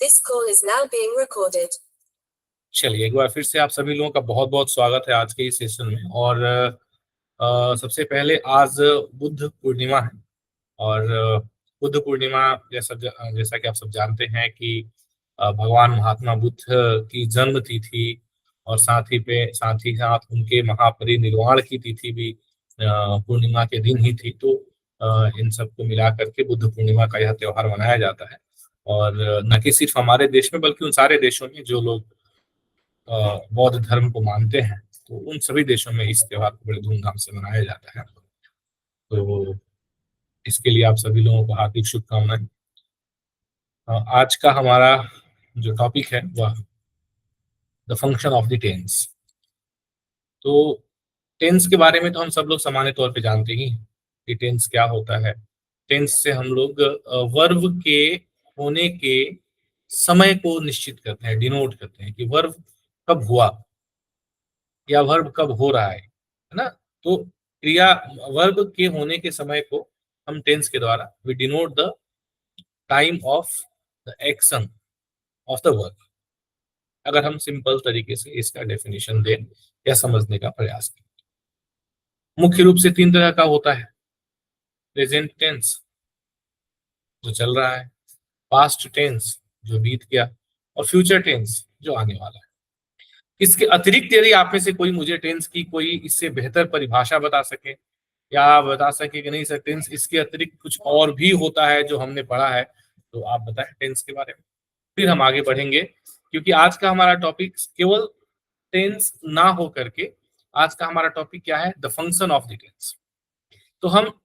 This call is now being recorded. चलिए एक बार फिर से आप सभी लोगों का बहुत बहुत स्वागत है आज के इस सेशन में। और सबसे पहले आज बुद्ध पूर्णिमा है। और बुद्ध पूर्णिमा जैसा कि आप सब जानते हैं कि भगवान महात्मा बुद्ध की जन्म तिथि और साथ ही साथ उनके महापरिनिर्वाण की तिथि भी पूर्णिमा के दिन ही थी। तो इन सबको मिला करके बुद्ध पूर्णिमा का यह त्योहार मनाया जाता है। और न कि सिर्फ हमारे देश में बल्कि उन सारे देशों में जो लोग बौद्ध धर्म को मानते हैं, तो उन सभी देशों में इस त्योहार को बड़े धूमधाम से मनाया जाता है। तो इसके लिए आप सभी लोगों को हार्दिक शुभकामनाएं। आज का हमारा जो टॉपिक है वह the function of the tense. तो टेंस के बारे में तो हम सब लोग सामान्य तौर पे जानते ही हैं कि टेंस क्या होता है। टेंस से हम लोग वर्ब के होने के समय को निश्चित करते हैं, डिनोट करते हैं कि वर्ब कब हुआ या वर्ब कब हो रहा है ना। तो क्रिया वर्ब के होने के समय को हम टेंस के द्वारा we denote the time of the action of the verb. अगर हम सिंपल तरीके से इसका डेफिनेशन दें या समझने का प्रयास करें, मुख्य रूप से तीन तरह का होता है। प्रेजेंट टेंस जो चल रहा है, पास्ट टेंस जो बीत गया, और फ्यूचर टेंस जो आने वाला है। इसके अतिरिक्त यदि आप में से कोई मुझे टेंस की कोई इससे बेहतर परिभाषा बता सके या बता सके कि नहीं सर टेंस इसके अतिरिक्त कुछ और भी होता है जो हमने पढ़ा है, तो आप बताएं टेंस के बारे में, फिर हम आगे बढ़ेंगे। क्योंकि आज का हमारा टॉपिक केवल टेंस ना हो करके आज का हमारा टॉपिक क्या है, the function of the tense. तो हम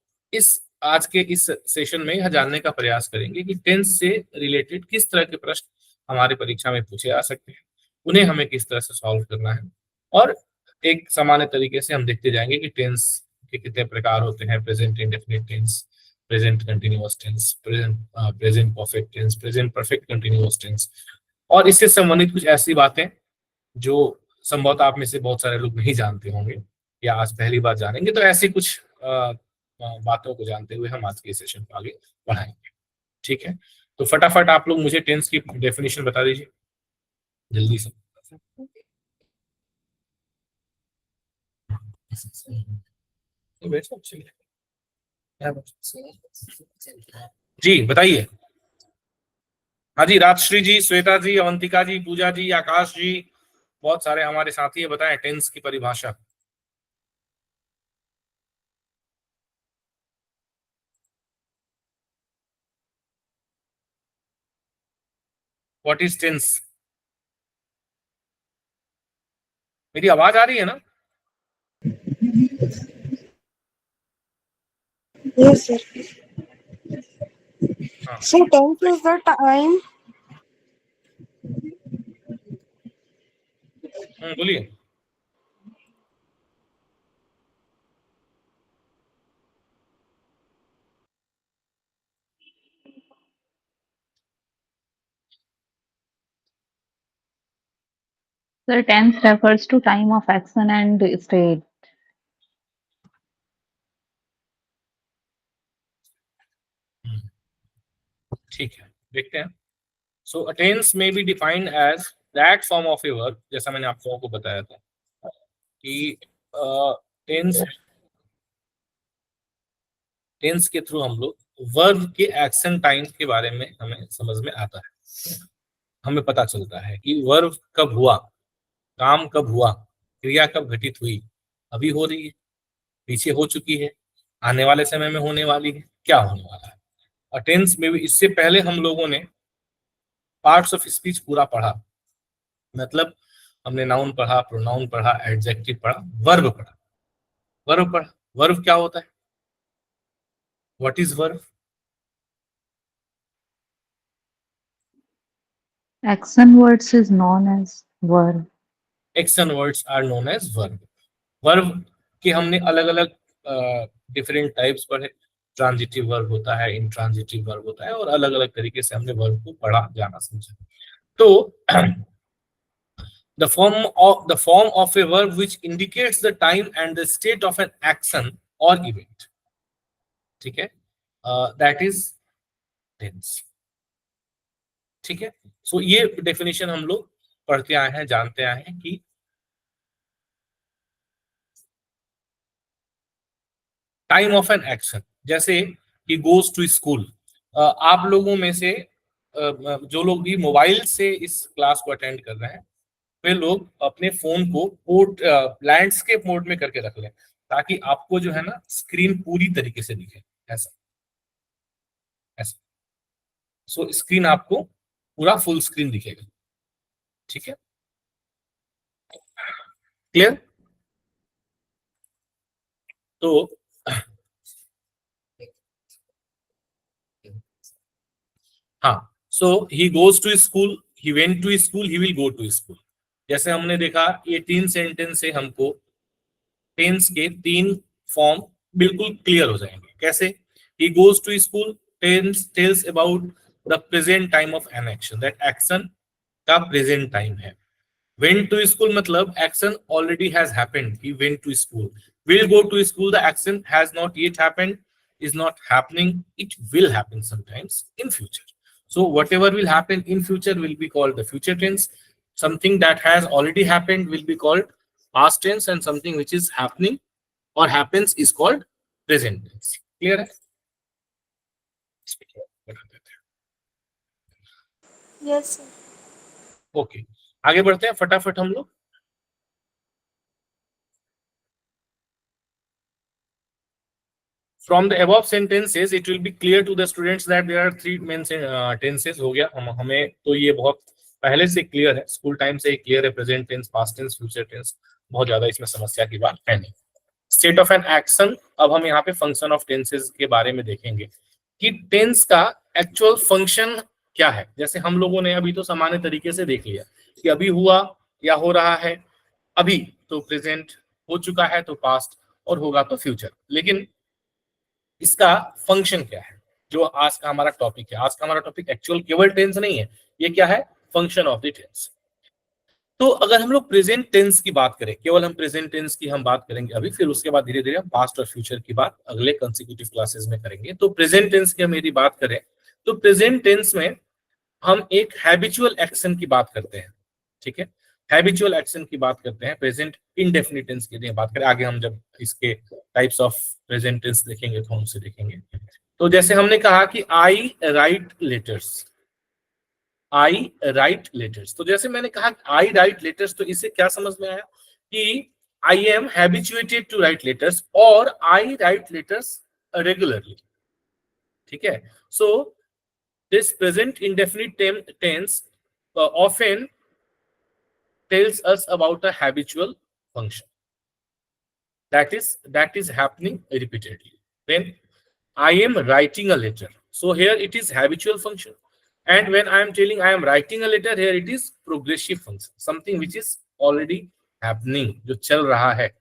आज के इस सेशन में यह जानने का प्रयास करेंगे कि टेंस से रिलेटेड किस तरह के प्रश्न हमारे परीक्षा में पूछे जा सकते हैं, उन्हें हमें किस तरह से सॉल्व करना है। और एक सामान्य तरीके से हम देखते जाएंगे कि टेंस के कितने प्रकार होते हैं। Present indefinite tense, present continuous tense, present perfect tense, present perfect continuous tense, और इससे संबंधित कुछ ऐसी बातें जो संभवतः आप में से बहुत सारे लोग नहीं जानते होंगे या आज पहली बार जानेंगे। तो ऐसी कुछ बातों को जानते हुए हम आज के सेशन को आगे बढ़ाएंगे। ठीक है, तो फटाफट आप लोग मुझे टेंस की डेफिनेशन बता दीजिए जल्दी से। जी बताइए। हाँ जी, राजश्री जी, श्वेता जी, अवंतिका जी, पूजा जी, आकाश जी, बहुत सारे हमारे साथी है, बताएं टेंस की परिभाषा। What is tense? मेरी आवाज आ रही है ना? Yes, sir. So tense is the time. बोलिए। The tense refers to time of action and state. ठीक है, देखते हैं। सो a tense may be defined as that form of a verb, जैसा मैंने आप लोगों को बताया था कि टेंस के थ्रू हम लोग वर्ब के एक्शन टाइम के बारे में हमें समझ में आता है। हमें पता चलता है कि वर्ब कब हुआ, काम कब हुआ, क्रिया कब घटित हुई, अभी हो रही है, पीछे हो चुकी है, आने वाले समय में होने वाली है, क्या होने वाला है। और टेंस में भी इससे पहले हम लोगों ने पार्ट्स ऑफ स्पीच पूरा पढ़ा, मतलब हमने नाउन पढ़ा, प्रोनाउन पढ़ा, एडजेक्टिव पढ़ा, वर्ब पढ़ा। वर्ब क्या होता है? What is verb? Action words is known as verb. Action words are known as verb. Verb के हमने अलग अलग डिफरेंट टाइप्स पढ़े। ट्रांजिटिव वर्ब होता है, इंट्रांजिटिव वर्ब होता है, और अलग अलग तरीके से हमने वर्ब को पढ़ा, जाना, समझा। तो the form of a verb which indicates the time and the state of an action or event, ठीक है, that is tense। ठीक है, सो ये डेफिनेशन हम लोग पढ़ते आए हैं, जानते आए हैं कि टाइम ऑफ एन एक्शन, जैसे कि गोज टू स्कूल। आप लोगों में से जो लोग भी मोबाइल से इस क्लास को अटेंड कर रहे हैं, वे लोग अपने फोन को पोर्ट लैंडस्केप मोड में करके रख लें, ताकि आपको जो है ना स्क्रीन पूरी तरीके से दिखे, ऐसा ऐसा। सो स्क्रीन आपको पूरा फुल स्क्रीन दिखेगा, ठीक है, क्लियर। तो हाँ, so he goes to school, he went to school, he will go to school. जैसे हमने देखा ये 3 सेंटेंस से हमको टेंस के 3 फॉर्म बिल्कुल क्लियर हो जाएंगे। कैसे? He goes to school tense tells about the present time of an action, that action का प्रेजेंट टाइम है। went to school मतलब action already has happened, he went to school. Will go to school, the action has not yet happened, is not happening, it will happen sometimes in future. So whatever will happen in future will be called the future tense. Something that has already happened will be called past tense, and something which is happening or happens is called present tense. Clear है? Yes, sir. Okay, आगे बढ़ते हैं फटाफट हम लोग। From the above sentences, it will be clear to the students that there are 3 main tenses। हो गया, हमें तो ये बहुत पहले से क्लियर है, स्कूल टाइम से क्लियर है, present tense, past tense, future tense, बहुत ज्यादा इसमें समस्या की बात है नहीं। स्टेट ऑफ एन एक्शन, अब हम यहाँ पे फंक्शन ऑफ टेंसेस के बारे में देखेंगे कि टेंस का एक्चुअल फंक्शन क्या है। जैसे हम लोगों ने अभी तो सामान्य तरीके से देख लिया कि अभी हुआ या हो रहा है, अभी तो प्रेजेंट, हो चुका है तो पास्ट, और होगा तो फ्यूचर। लेकिन इसका फंक्शन क्या है, जो आज का हमारा टॉपिक है। आज का हमारा टॉपिक एक्चुअल केवल टेंस नहीं है, ये क्या है? Function of the tense. तो अगर हम लोग प्रेजेंट टेंस की बात करें, केवल हम प्रेजेंट टेंस की हम बात करेंगे अभी, फिर उसके बाद धीरे धीरे हम पास्ट और फ्यूचर की बात अगले कंसेक्यूटिव क्लासेस में करेंगे। तो प्रेजेंट टेंस की हम यदि बात करें, तो प्रेजेंट टेंस में हम एक हैबिचुअल एक्शन की बात करते हैं, ठीक है, हैबिचुअल एक्शन की बात करते हैं। प्रेजेंट इंडेफिनिट टेंस की यदि बात करें, आगे हम जब इसके टाइप्स ऑफ प्रेजेंट टेंस देखेंगे तो हम उसे देखेंगे। तो जैसे हमने कहा कि आई राइट लेटर्स, आई राइट लेटर्स, तो जैसे मैंने कहा आई राइट लेटर्स, तो इससे क्या समझ में आया कि I am habituated to write letters, और आई राइट लेटर्स रेगुलरली, ठीक है। So this present indefinite tense often tells us about a habitual function that is happening repeatedly. When I am writing a letter, so here it is habitual function, and when I am telling I am writing a letter, here it is progressive function, something which is already happening, जो चल रहा है,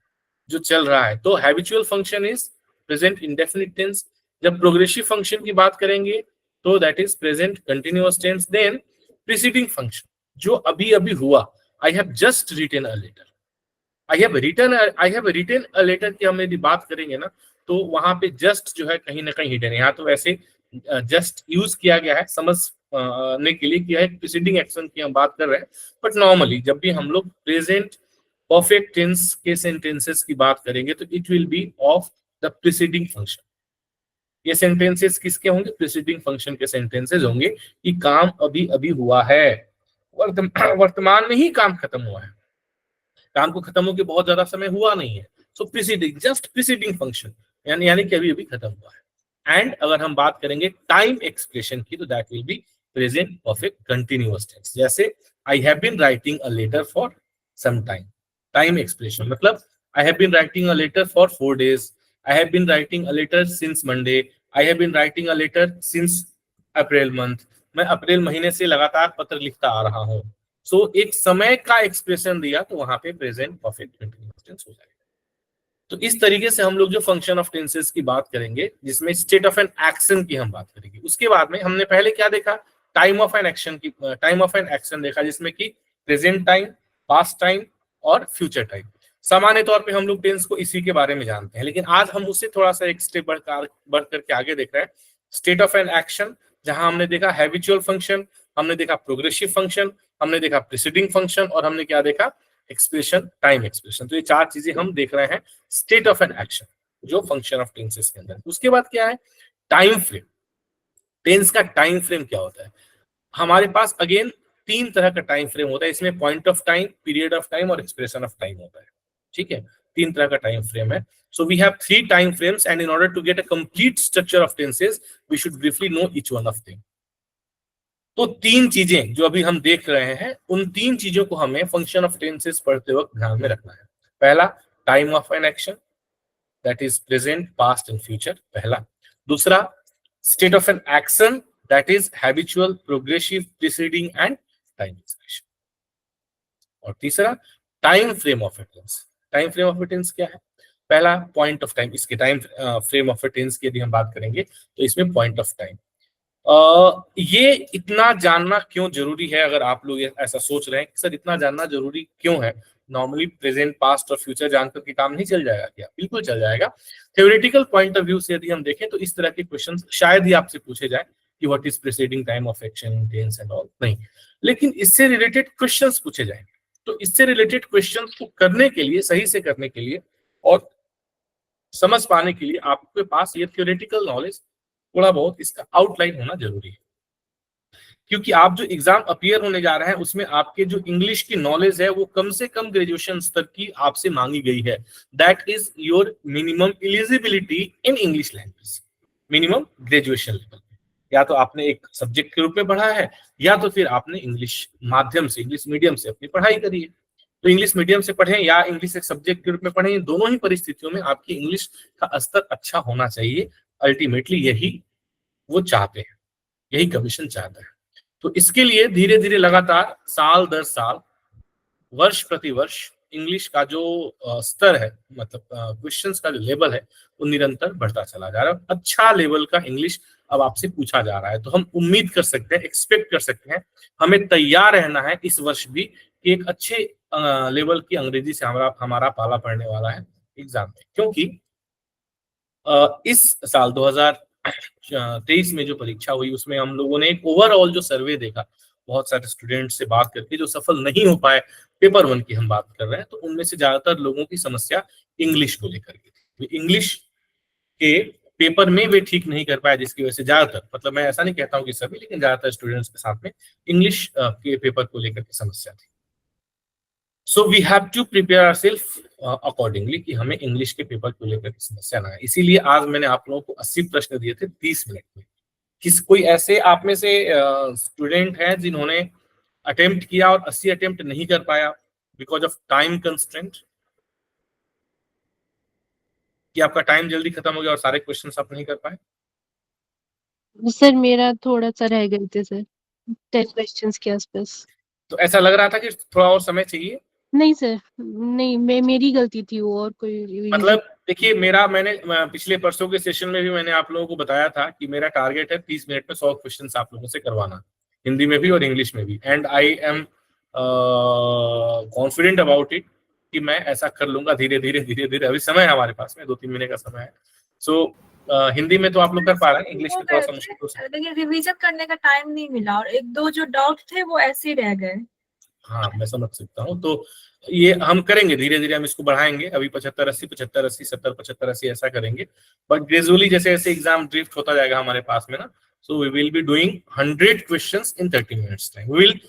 जो चल रहा है। तो habitual function is present indefinite tense। जब progressive function की बात करेंगे तो that is present continuous tense। then preceding function, जो अभी अभी हुआ, I have just written a letter, I have written a letter की हम यदि बात करेंगे ना, तो वहां पे just जो है कहीं ना कहीं हिडन है। यहाँ तो वैसे जस्ट यूज किया गया है समझने के लिए, किया है प्रीसीडिंग एक्शन की हम बात कर रहे हैं, बट नॉर्मली जब भी हम लोग प्रेजेंट परफेक्ट टेंस के सेंटेंसेस की बात करेंगे तो it will be of the preceding function. ये सेंटेंसेस किसके होंगे? प्रीसीडिंग फंक्शन के सेंटेंसेस होंगे कि काम अभी अभी हुआ है, वर्तमान में ही काम खत्म हुआ है, काम को खत्म होकर बहुत ज्यादा समय हुआ नहीं है। सो प्रीसीडिंग, जस्ट प्रीसीडिंग फंक्शन, यानी कि अभी अभी खत्म हुआ है। एंड अगर हम बात करेंगे टाइम एक्सप्रेशन की, तो that will be present perfect continuous tense. जैसे I have been writing a letter for some time, time expression मतलब I have been writing a letter for 4 days, I have been writing a letter since Monday, I have been writing a letter since April month, मैं अप्रैल महीने से लगातार पत्र लिखता आ रहा हूं। सो एक समय का एक्सप्रेशन दिया तो वहां पे प्रेजेंट परफेक्ट कंटीन्यूअस टेंस हो जाएगा। तो इस तरीके से हम लोग जो फंक्शन ऑफ टेंसेस की बात करेंगे, जिसमें स्टेट ऑफ एन एक्शन की हम बात करेंगे। उसके बाद में हमने पहले क्या देखा? टाइम ऑफ एन एक्शन की, टाइम ऑफ एन एक्शन देखा, जिसमें कि प्रेजेंट टाइम, पास्ट टाइम और फ्यूचर टाइम। सामान्य तौर पे हम लोग टेंस को इसी के बारे में जानते हैं, लेकिन आज हम उससे थोड़ा सा एक स्टेप बढ़ करके आगे देख रहे हैं। स्टेट ऑफ एन एक्शन, जहां हमने देखा हैबिचुअल फंक्शन, हमने देखा प्रोग्रेसिव फंक्शन, हमने देखा प्रीसीडिंग फंक्शन, और हमने क्या देखा, एक्सप्रेशन, टाइम एक्सप्रेशन। तो ये 4 चीजें हम देख रहे हैं स्टेट ऑफ एन एक्शन जो फंक्शन ऑफ टेंसेस के अंदर। उसके बाद क्या है, टाइम फ्रेम। टेंस का टाइम फ्रेम क्या होता है? हमारे पास अगेन 3 तरह का टाइम फ्रेम होता है। इसमें point of time, period of time और एक्सप्रेशन ऑफ टाइम होता है। ठीक है, 3 तरह का टाइम फ्रेम है। So we have 3 time frames, and in order to get a complete structure of tenses, we should briefly know each one of them. तो 3 चीजें जो अभी हम देख रहे हैं, उन 3 चीजों को हमें फंक्शन ऑफ टेंसेस पढ़ते वक्त ध्यान में रखना है। पहला, time of an action, that is present, past and future, पहला। दूसरा, state of an action, that is habitual, progressive, preceding and time expression. और तीसरा, time frame of a tense. Time frame of a tense क्या है? पहला, point of time. इसके time frame of a tense की यदि हम बात करेंगे तो इसमें पॉइंट ऑफ टाइम। ये इतना जानना क्यों जरूरी है? अगर आप लोग ऐसा सोच रहे हैं कि सर इतना जानना जरूरी क्यों है, नॉर्मली प्रेजेंट, पास्ट और फ्यूचर जानकर के काम नहीं चल जाएगा क्या? बिल्कुल चल जाएगा। थ्योरेटिकल पॉइंट ऑफ व्यू से यदि हम देखें तो इस तरह के क्वेश्चन शायद ही आपसे पूछे जाए कि what is preceding time of action, tense and all, नहीं, लेकिन इससे रिलेटेड क्वेश्चंस पूछे जाएंगे। तो इससे रिलेटेड क्वेश्चंस को करने के लिए, सही से करने के लिए और समझ पाने के लिए आपके पास ये थ्योरेटिकल नॉलेज, थोड़ा बहुत इसका आउटलाइन होना जरूरी है। क्योंकि आप जो एग्जाम अपीयर होने जा रहे हैं उसमें आपके जो इंग्लिश की नॉलेज है वो कम से कम ग्रेजुएशन स्तर की आपसे मांगी गई है। That is your minimum eligibility in English language, minimum graduation level. या तो आपने एक सब्जेक्ट के रूप में पढ़ा है, या तो फिर आपने इंग्लिश माध्यम से, इंग्लिश मीडियम से अपनी पढ़ाई करी है। तो इंग्लिश मीडियम से पढ़ें या इंग्लिश एक सब्जेक्ट के रूप में पढ़ें, दोनों ही परिस्थितियों में आपकी इंग्लिश का स्तर अच्छा होना चाहिए। अल्टीमेटली यही वो चाहते हैं, यही कमीशन चाहता है। तो इसके लिए धीरे धीरे, लगातार, साल दर साल, वर्ष प्रति वर्ष इंग्लिश का जो स्तर है, मतलब क्वेश्चंस का जो लेवल है, वो निरंतर बढ़ता चला जा रहा है। अच्छा लेवल का इंग्लिश अब आपसे पूछा जा रहा है। तो हम उम्मीद कर सकते हैं, एक्सपेक्ट कर सकते हैं, हमें तैयार रहना है इस वर्ष भी कि एक अच्छे लेवल की अंग्रेजी से हमारा पाला पड़ने वाला है एग्जाम में। क्योंकि इस साल 2023 में जो परीक्षा हुई उसमें हम लोगों ने एक ओवरऑल जो सर्वे देखा, बहुत सारे स्टूडेंट से बात करके, जो सफल नहीं हो पाए, पेपर 1 की हम बात कर रहे हैं, तो उनमें से ज्यादातर लोगों की समस्या इंग्लिश को लेकर के थी। इंग्लिश के पेपर में वे ठीक नहीं कर पाए, जिसकी वजह से ज्यादातर, मतलब मैं ऐसा नहीं कहता हूँ कि सभी, लेकिन ज्यादातर स्टूडेंट्स के साथ में इंग्लिश के पेपर को लेकर के समस्या थी। So we have to prepare ourselves accordingly कि हमें इंग्लिश के पेपर को लेकर के समस्या ना है। इसीलिए आज मैंने आप लोगों को 80 प्रश्न दिए थे 30 मिनट में। कोई ऐसे आप में से स्टूडेंट हैं जिन्होंने अटेम्प्ट किया और 80 अटेम्प्ट नहीं कर पाया बिकॉज ऑफ टाइम कंस्ट्रेंट, कि आपका टाइम जल्दी खत्म हो गया और सारे क्वेश्चंस आप नहीं कर पाए? सर मेरा थोड़ा सा रह गए थे सर, 10 क्वेश्चंस के आसपास। तो ऐसा लग रहा था कि थोड़ा और समय चाहिए? नहीं सर, नहीं, मेरी गलती थी वो, और कोई मतलब देखिए, मैंने पिछले परसों के सेशन में भी मैंने आप लोगों को बताया था कि मेरा टारगेट है 30 मिनट में 100 क्वेश्चंस आप लोगों से करवाना, हिंदी में भी और इंग्लिश में भी। And I am confident about it कि मैं ऐसा कर लूंगा धीरे धीरे। अभी समय है हमारे पास में, 2-3 महीने का समय है। सो हिंदी में तो आप लोग कर पा रहे हैं, इंग्लिश में थोड़ा सा मुश्किल हो सकता है। लेकिन रिवीजन करने का टाइम नहीं मिला और 1-2 जो डाउट थे वो ऐसे ही रह गए। हाँ, मैं समझ सकता हूँ। तो ये हम करेंगे धीरे धीरे, हम इसको बढ़ाएंगे। अभी 75-80, 75-80, 70-75-80 ऐसा करेंगे, बट ग्रेजुअली जैसे जैसे एग्जाम ड्रिफ्ट होता जाएगा हमारे पास में ना, so we will be doing 100 questions in 30 minutes time. We will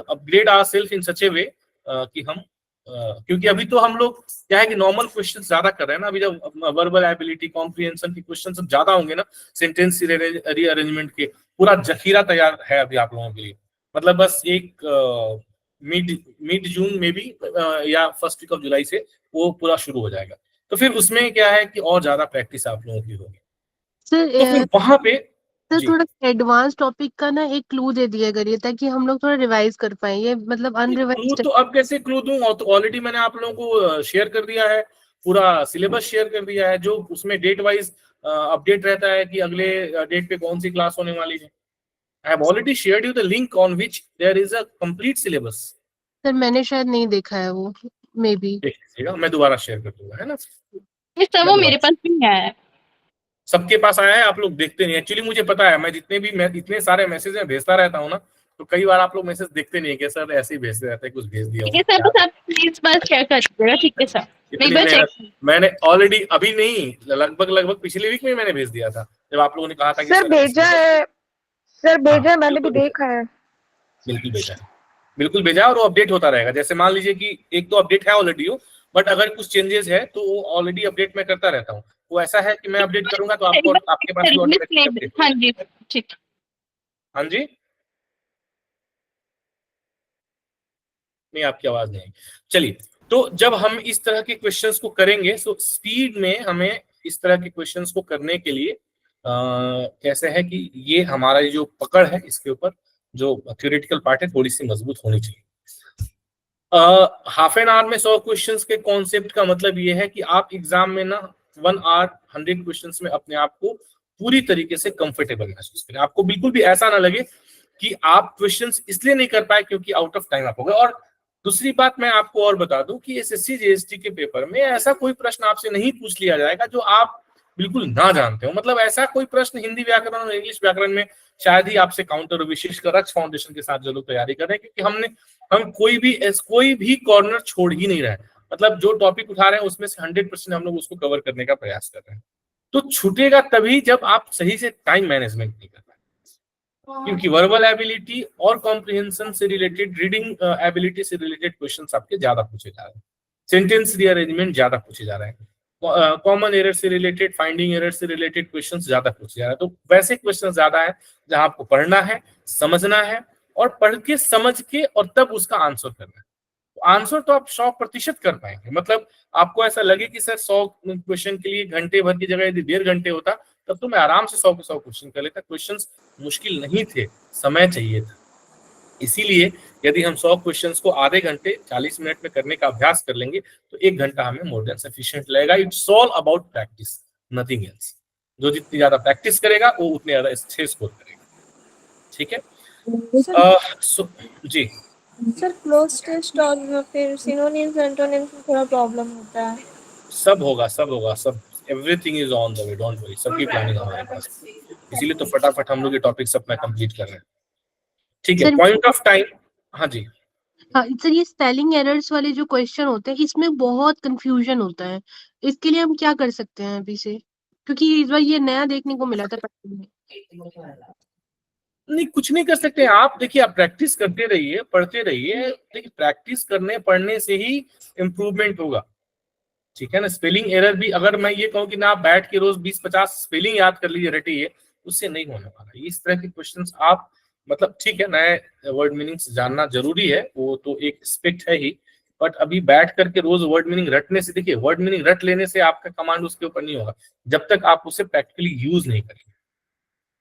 upgrade ourselves in such a way कि हम क्योंकि अभी तो हम लोग क्या है कि नॉर्मल क्वेश्चन ज्यादा कर रहे हैं ना। अभी जब वर्बल एबिलिटी, कॉम्प्रिहेंशन के क्वेश्चन सब ज्यादा होंगे ना, सेंटेंस रीअरेंजमेंट के, पूरा जखीरा तैयार है अभी आप लोगों के लिए। मतलब बस एक मिड जून में भी या फर्स्ट वीक ऑफ जुलाई से वो पूरा शुरू हो जाएगा। तो फिर उसमें क्या है कि और ज्यादा प्रैक्टिस आप लोगों की होगी। सर, तो फिर वहां पे सर थोड़ा एडवांस टॉपिक का ना एक क्लू दे दिया करिए ताकि हम लोग थोड़ा रिवाइज कर पाए। ये मतलब क्लू अनरिवाइज तो अब कैसे क्लू दूं? और तो ऑलरेडी मैंने आप लोगों को शेयर कर दिया है, पूरा सिलेबस शेयर कर दिया है, जो उसमें डेट वाइज अपडेट रहता है कि अगले डेट पे कौन सी क्लास होने वाली है। I have already shared you the link on which there is a complete syllabus. Sir मैंने शायद नहीं देखा है वो, मे बी। देख लीजिएगा, मैं दोबारा शेयर कर दूंगा, है ना? सर वो मेरे पास भी है। सबके पास आया है, आप लोग देखते नहीं। एक्चुअली मुझे पता है, मैं इतने सारे मैसेज में भेजता रहता हूँ ना, तो कई बार आप लोग मैसेज देखते नहीं कि सर ऐसे ही भेजते रहते हैं, कुछ भेज दिया ठीक है सर, बस आप प्लीज बस चेक कर दीजिएगा। ठीक है सर, इतनी एक बार मेहनत चेक। मैंने ऑलरेडी, अभी नहीं, लगभग पिछले वीक में मैंने भेज दिया था, जब आप लोगों ने कहा था कि सर भेजा है, सर भेजा है, मैंने भी बिल्कुल देखा है। बिल्कुल भेजा है, बिल्कुल भेजा है, और वो अपडेट होता रहेगा। जैसे मान लीजिए कि एक तो अपडेट है ऑलरेडी हो, बट अगर कुछ चेंजेस है तो वो ऑलरेडी अपडेट मैं करता रहता हूँ। वो ऐसा है कि मैं अपडेट करूंगा तो आपको, आपके पास भी ऑटोमेटिक अपडेट। हाँ जी ठीक। हाँ जी, नहीं आपकी आवाज नहीं आई। चलिए, तो जब हम इस तरह के क्वेश्चंस को करेंगे, तो स्पीड में हमें इस तरह के क्वेश्चंस को करने के लिए कैसे है कि ये हमारा जो पकड़ है इसके ऊपर, जो थ्योरेटिकल पार्ट है, थोड़ी सी मजबूत होनी चाहिए। हाफ एन आवर में 100 क्वेश्चंस के कॉन्सेप्ट का मतलब ये है कि आप एग्जाम में ना 1 आवर 100 क्वेश्चंस में अपने आप को पूरी तरीके से कंफर्टेबल महसूस करें। आपको बिल्कुल भी ऐसा ना लगे कि आप क्वेश्चंस इसलिए नहीं कर पाए क्योंकि आउट ऑफ टाइम आप हो गए। और दूसरी बात मैं आपको और बता दूं कि एसएससी जीएसटी के पेपर में ऐसा कोई प्रश्न आपसे नहीं पूछ लिया जाएगा जो आप बिल्कुल ना जानते हो। मतलब ऐसा कोई प्रश्न हिंदी व्याकरण और इंग्लिश व्याकरण में शायद ही आपसे काउंटर और विशेषकर रक्स फाउंडेशन के साथ जरूर तैयारी कर रहे हैं, क्योंकि हम कोई भी कॉर्नर छोड़ ही नहीं रहे। मतलब जो टॉपिक उठा रहे हैं उसमें से 100% हम लोग उसको कवर करने का प्रयास कर रहे हैं। तो छूटेगा तभी जब आप सही से टाइम मैनेजमेंट नहीं कर पाए, क्योंकि वर्बल एबिलिटी और कॉम्प्रिहेंशन से रिलेटेड, रीडिंग एबिलिटी से रिलेटेड क्वेश्चंस आपके ज्यादा पूछे जा रहे हैं, सेंटेंस रीअरेंजमेंट ज्यादा पूछे जा रहे हैं, कॉमन एरर से रिलेटेड, फाइंडिंग एरर से रिलेटेड क्वेश्चंस ज्यादा पूछे जा रहे हैं। तो वैसे क्वेश्चंस ज्यादा है जहां आपको पढ़ना है, समझना है, और पढ़ के समझ के और तब उसका आंसर करना है। आंसर तो आप 100% कर पाएंगे। मतलब आपको ऐसा लगे कि सर 100 क्वेश्चन के लिए घंटे भर की जगह यदि 1.5 घंटे होता तब तो मैं आराम से 100 के 100 क्वेश्चन कर लेता। क्वेश्चंस मुश्किल नहीं थे, समय चाहिए था। इसीलिए यदि हम 100 क्वेश्चंस को आधे घंटे 40 मिनट में करने का अभ्यास कर लेंगे तो 1 घंटा हमें मोर देन सफिशिएंट लगेगा। It's all about practice, nothing else. जो जितनी ज्यादा प्रैक्टिस करेगा वो उतने ज्यादा अच्छे स्कोर करेगा। ठीक है, जी सर क्लोज टेस्ट और फिर सिनोनिम्स एंटोनिम्स में थोड़ा प्रॉब्लम होता है। सब होगा, सब everything is on the way, don't worry. सबकी प्लानिंग हमारे पास, इसीलिए तो फटाफट हम लोग ये टॉपिक्स अपना कंप्लीट कर रहे हैं। ठीक है, पॉइंट ऑफ टाइम। हाँ जी, हाँ सर, ये स्पेलिंग एरर्स वाले जो क्वेश्चन होते हैं इसमें बहुत कंफ्यूजन होता है। इसके लिए हम क्या कर सकते हैं अभी से, क्योंकि इस बार ये नया देखने को मिला था पढ़ने में। नहीं कुछ नहीं कर सकते आप। देखिए, आप प्रैक्टिस करते रहिए, पढ़ते रहिए। देखिए, प्रैक्टिस करने पढ़ने से ही इम्प्रूवमेंट होगा। ठीक है ना। स्पेलिंग एरर भी अगर मैं ये कहूँ कि ना आप बैठ के रोज 20-50 स्पेलिंग याद कर लीजिए, रटिए, उससे नहीं होने वाला। इस तरह के क्वेश्चंस आप, मतलब ठीक है, नए वर्ड मीनिंग्स जानना जरूरी है, वो तो एक एस्पेक्ट है ही, बट अभी बैठ करके रोज वर्ड मीनिंग रटने से, देखिए वर्ड मीनिंग रट लेने से आपका कमांड उसके ऊपर नहीं होगा जब तक आप उसे प्रैक्टिकली यूज नहीं करेंगे।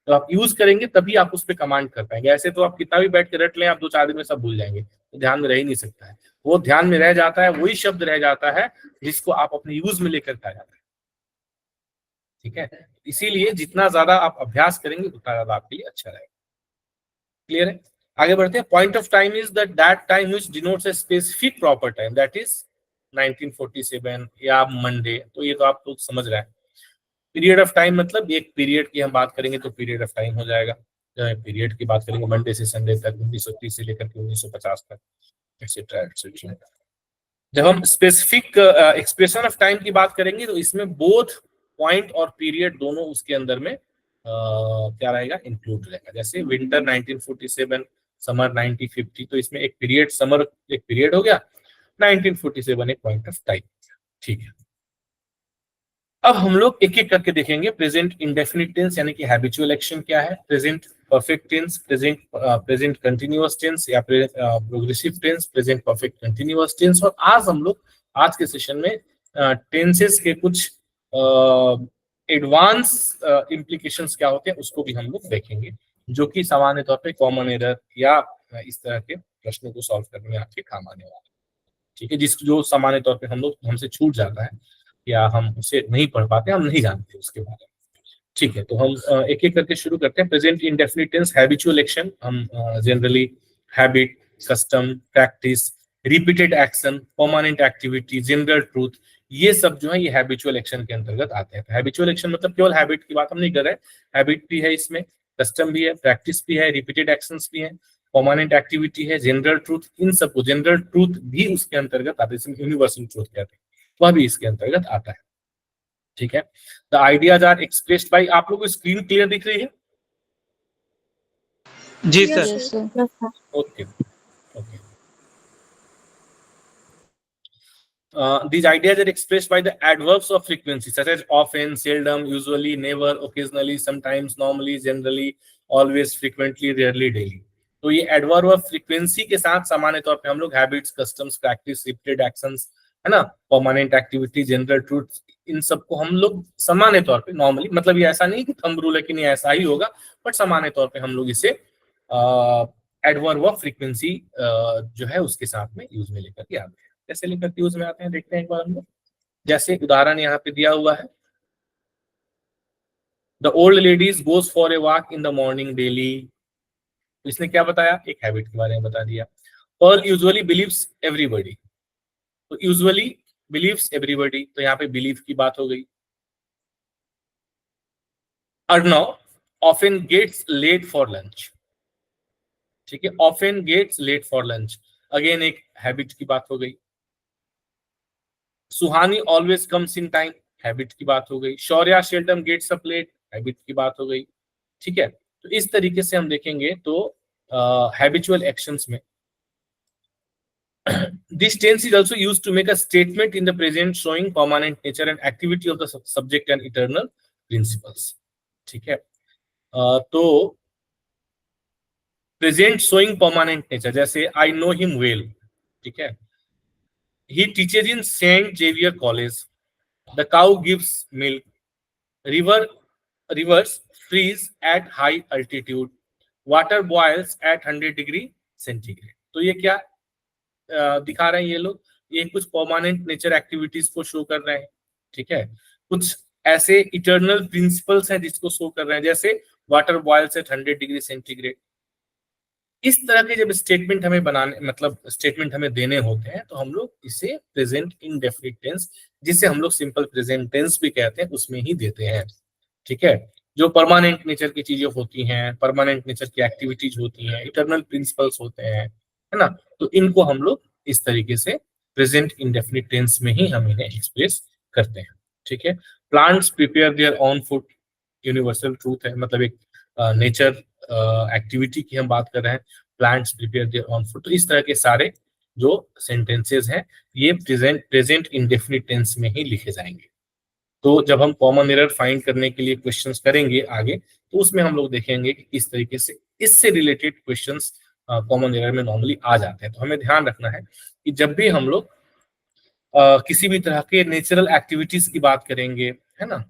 तो आप यूज करेंगे तभी आप उस पर कमांड कर पाएंगे। ऐसे तो आप कितना भी बैठ के रट लें, आप 2-4 दिन में सब भूल जाएंगे, तो ध्यान में रह ही नहीं सकता है। वो ध्यान में रह जाता है, वही शब्द रह जाता है जिसको आप अपने यूज में लेकर के आ जाते हैं। ठीक है, इसीलिए जितना ज्यादा आप अभ्यास करेंगे उतना ज्यादा आपके लिए अच्छा रहेगा। क्लियर है, आगे बढ़ते हैं। Point of time is that time which denotes a specific proper time, that is 1947 या मंडे। तो ये तो आप लोग समझ रहे हैं। पीरियड ऑफ टाइम मतलब एक पीरियड की हम बात करेंगे तो पीरियड ऑफ टाइम हो जाएगा। पीरियड की बात करेंगे मंडे से संडे तक, 1930 से लेकर के 1950 तक, एक्सेट्रा एक्सेट्रा। जब हम स्पेसिफिक एक्सप्रेशन ऑफ टाइम की बात करेंगे तो इसमें बोथ पॉइंट और पीरियड दोनों उसके अंदर में क्या रहेगा, इंक्लूड रहेगा। जैसे विंटर 1947, समर 1950, तो इसमें एक पीरियड, समर एक पीरियड हो गया, 1947 एक पॉइंट ऑफ टाइम। ठीक है, अब हम लोग एक एक करके देखेंगे। प्रेजेंट इंडेफिनिट टेंस यानी कि हैबिचुअल एक्शन क्या है, present perfect tense, present continuous tense या progressive tense, present perfect continuous tense. और आज हम लोग आज के सेशन में टेंसेस के कुछ एडवांस इम्प्लीकेशंस क्या होते हैं उसको भी हम लोग देखेंगे, जो कि सामान्य तौर पे कॉमन एरर या इस तरह के प्रश्नों को सॉल्व करने में आपके काम आने वाला है। ठीक है, जो सामान्य तौर पे हमसे छूट जाता है या हम उसे नहीं पढ़ पाते, हम नहीं जानते उसके बारे में। ठीक है, तो हम एक एक करके शुरू करते हैं। Present indefinite tense, habitual action, हम generally habit, custom, practice, repeated action, permanent activity, general truth, ये सब जो है ये हैबिचुअल एक्शन के अंतर्गत आते हैं। तो हैबिचुअल एक्शन मतलब केवल हैबिट की बात हम नहीं कर रहे हैं, हैबिट भी है इसमें, कस्टम भी है, प्रैक्टिस भी है, रिपीटेड एक्शंस भी है, परमानेंट एक्टिविटी है, जनरल ट्रूथ, इन सबको जनरल ट्रूथ भी उसके अंतर्गत आते हैं, यूनिवर्सल ट्रूथ कहते हैं, वह भी इसके अंतर्गत आता है। ठीक है, the ideas are expressed by, आप लोगों को स्क्रीन क्लियर दिख रही है? जी Yes, sir. sir. Yes, sir. Yes, sir. Okay okay. These ideas are expressed by the adverbs of frequency such as often, seldom, usually, never, occasionally, sometimes, normally, generally, always, frequently, rarely, daily। तो ये adverb of frequency के साथ सामान्य तौर पे हम लोग habits, customs, practice, repeated actions, है ना, परमानेंट एक्टिविटी, जनरल ट्रूथ, इन सबको हम लोग सामान्य तौर पे नॉर्मली, मतलब ये ऐसा नहीं कि थंब रूल है कि नहीं ऐसा ही होगा, बट सामान्य तौर पे हम लोग इसे एडवर्ब ऑफ फ्रीक्वेंसी जो है उसके साथ में यूज में लेकर के आते हैं। कैसे लेकर यूज में आते हैं देखते हैं एक बार हम लोग। जैसे उदाहरण यहाँ पे दिया हुआ है, the old ladies goes for a walk in the morning daily. तो इसने क्या बताया, एक हैबिट के बारे में बता दिया। पर्ल यूजुअली बिलीव्स एवरीबॉडी, तो यूजुअली बिलीव्स एवरीबॉडी, तो यहाँ पे बिलीव की बात हो गई। Arnav often gets late for lunch, ठीक है, often gets late for lunch, again एक हैबिट की बात हो गई। Suhani always comes in time, habit की बात हो गई। Shaurya seldom gets up late, habit की बात हो गई। ठीक है, तो इस तरीके से हम देखेंगे तो हैबिचुअल एक्शंस में this tense is also used to make a statement in the present showing permanent nature and activity of the subject and eternal principles। ठीक है, तो प्रेजेंट शोइंग परमानेंट नेचर, जैसे आई नो हिम वेल, ठीक है, he teaches in Saint Xavier College, the cow gives milk, rivers freeze at high altitude, water boils at 100 degree centigrade. तो ये क्या दिखा रहे हैं ये लोग, ये कुछ परमानेंट नेचर एक्टिविटीज को शो कर रहे हैं। ठीक है, कुछ ऐसे इटर्नल प्रिंसिपल्स हैं जिसको शो कर रहे हैं, जैसे water boils at 100 degree centigrade. इस तरह के जब स्टेटमेंट हमें बनाने, मतलब स्टेटमेंट हमें देने होते हैं, तो हम लोग इसे प्रेजेंट इंडेफिनिट टेंस, जिसे हम लोग सिंपल प्रेजेंट टेंस भी कहते हैं, उसमें ही देते हैं। ठीक है, जो परमानेंट नेचर की चीजें होती हैं, परमानेंट नेचर की एक्टिविटीज होती हैं, इटर्नल प्रिंसिपल्स होते हैं, है ना, तो इनको हम लोग इस तरीके से प्रेजेंट इंडेफिनिट टेंस में ही हम इन्हें एक्सप्रेस करते हैं। ठीक है, plants prepare their own food, universal truth है, मतलब एक नेचर एक्टिविटी की हम बात कर रहे हैं, plants prepare their own food. तो इस तरह के सारे जो सेंटेंसेस हैं ये प्रेजेंट इंडेफिनिट टेंस में ही लिखे जाएंगे। तो जब हम कॉमन एरर फाइंड करने के लिए क्वेश्चंस करेंगे आगे, तो उसमें हम लोग देखेंगे कि किस तरीके से इससे रिलेटेड क्वेश्चंस कॉमन एरर में नॉर्मली आ जाते हैं। तो हमें ध्यान रखना है कि जब भी हम लोग किसी भी तरह के नेचुरल एक्टिविटीज की बात करेंगे, है ना,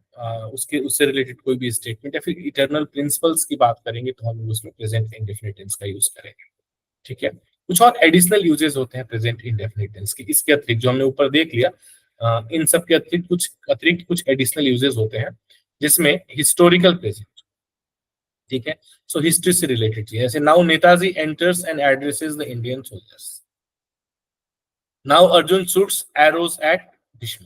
उससे रिलेटेड कोई भी स्टेटमेंट या फिर इटर्नल प्रिंसिपल्स की बात करेंगे, तो हम लोग उसमें प्रेजेंट इंडेफिनिट टेंस का यूज करेंगे। ठीक है, कुछ और एडिशनल यूजेस होते हैं प्रेजेंट इंडेफिनिट टेंस के, इसके अतिरिक्त जो हमने ऊपर देख लिया, इन सब के अतिरिक्त कुछ एडिशनल यूजेस होते हैं, जिसमें हिस्टोरिकल प्रेजेंट, ठीक है, सो हिस्ट्री से रिलेटेड चीज, जैसे now Netaji enters and addresses the Indian soldiers, now Arjun shoots arrows at Bhishma.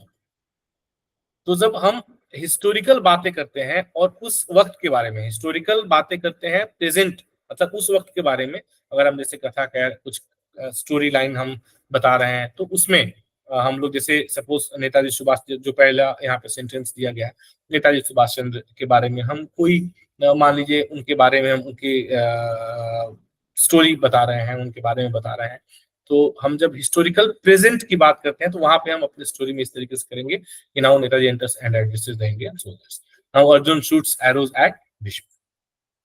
तो जब हम हिस्टोरिकल बातें करते हैं और उस वक्त के बारे में, हिस्टोरिकल बातें करते हैं प्रेजेंट, मतलब उस वक्त के बारे में, अगर हम जैसे कथा कह कुछ स्टोरी लाइन हम बता रहे हैं, तो उसमें हम लोग जैसे सपोज नेताजी सुभाष, जो पहला यहाँ पे सेंटेंस दिया गया है, नेताजी सुभाष चंद्र के बारे में हम कोई मान लीजिए उनके बारे में हम उनकी स्टोरी बता रहे हैं, उनके बारे में बता रहे हैं, तो हम जब हिस्टोरिकल प्रेजेंट की बात करते हैं, तो वहां पे हम अपनी स्टोरी में इस तरीके से करेंगे कि now Netaji enters and addresses the Indian soldiers, now Arjun shoots arrows at Bhishma.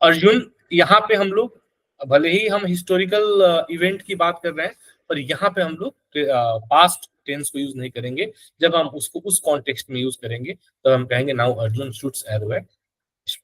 Arjun, यहाँ पे हम लोग भले ही हम हिस्टोरिकल इवेंट की बात कर रहे हैं, पर यहाँ पे हम लोग पास्ट टेंस को यूज नहीं करेंगे। जब हम उसको उस कॉन्टेक्स्ट में यूज करेंगे, तो हम कहेंगे now Arjun shoots arrow at Bhishma.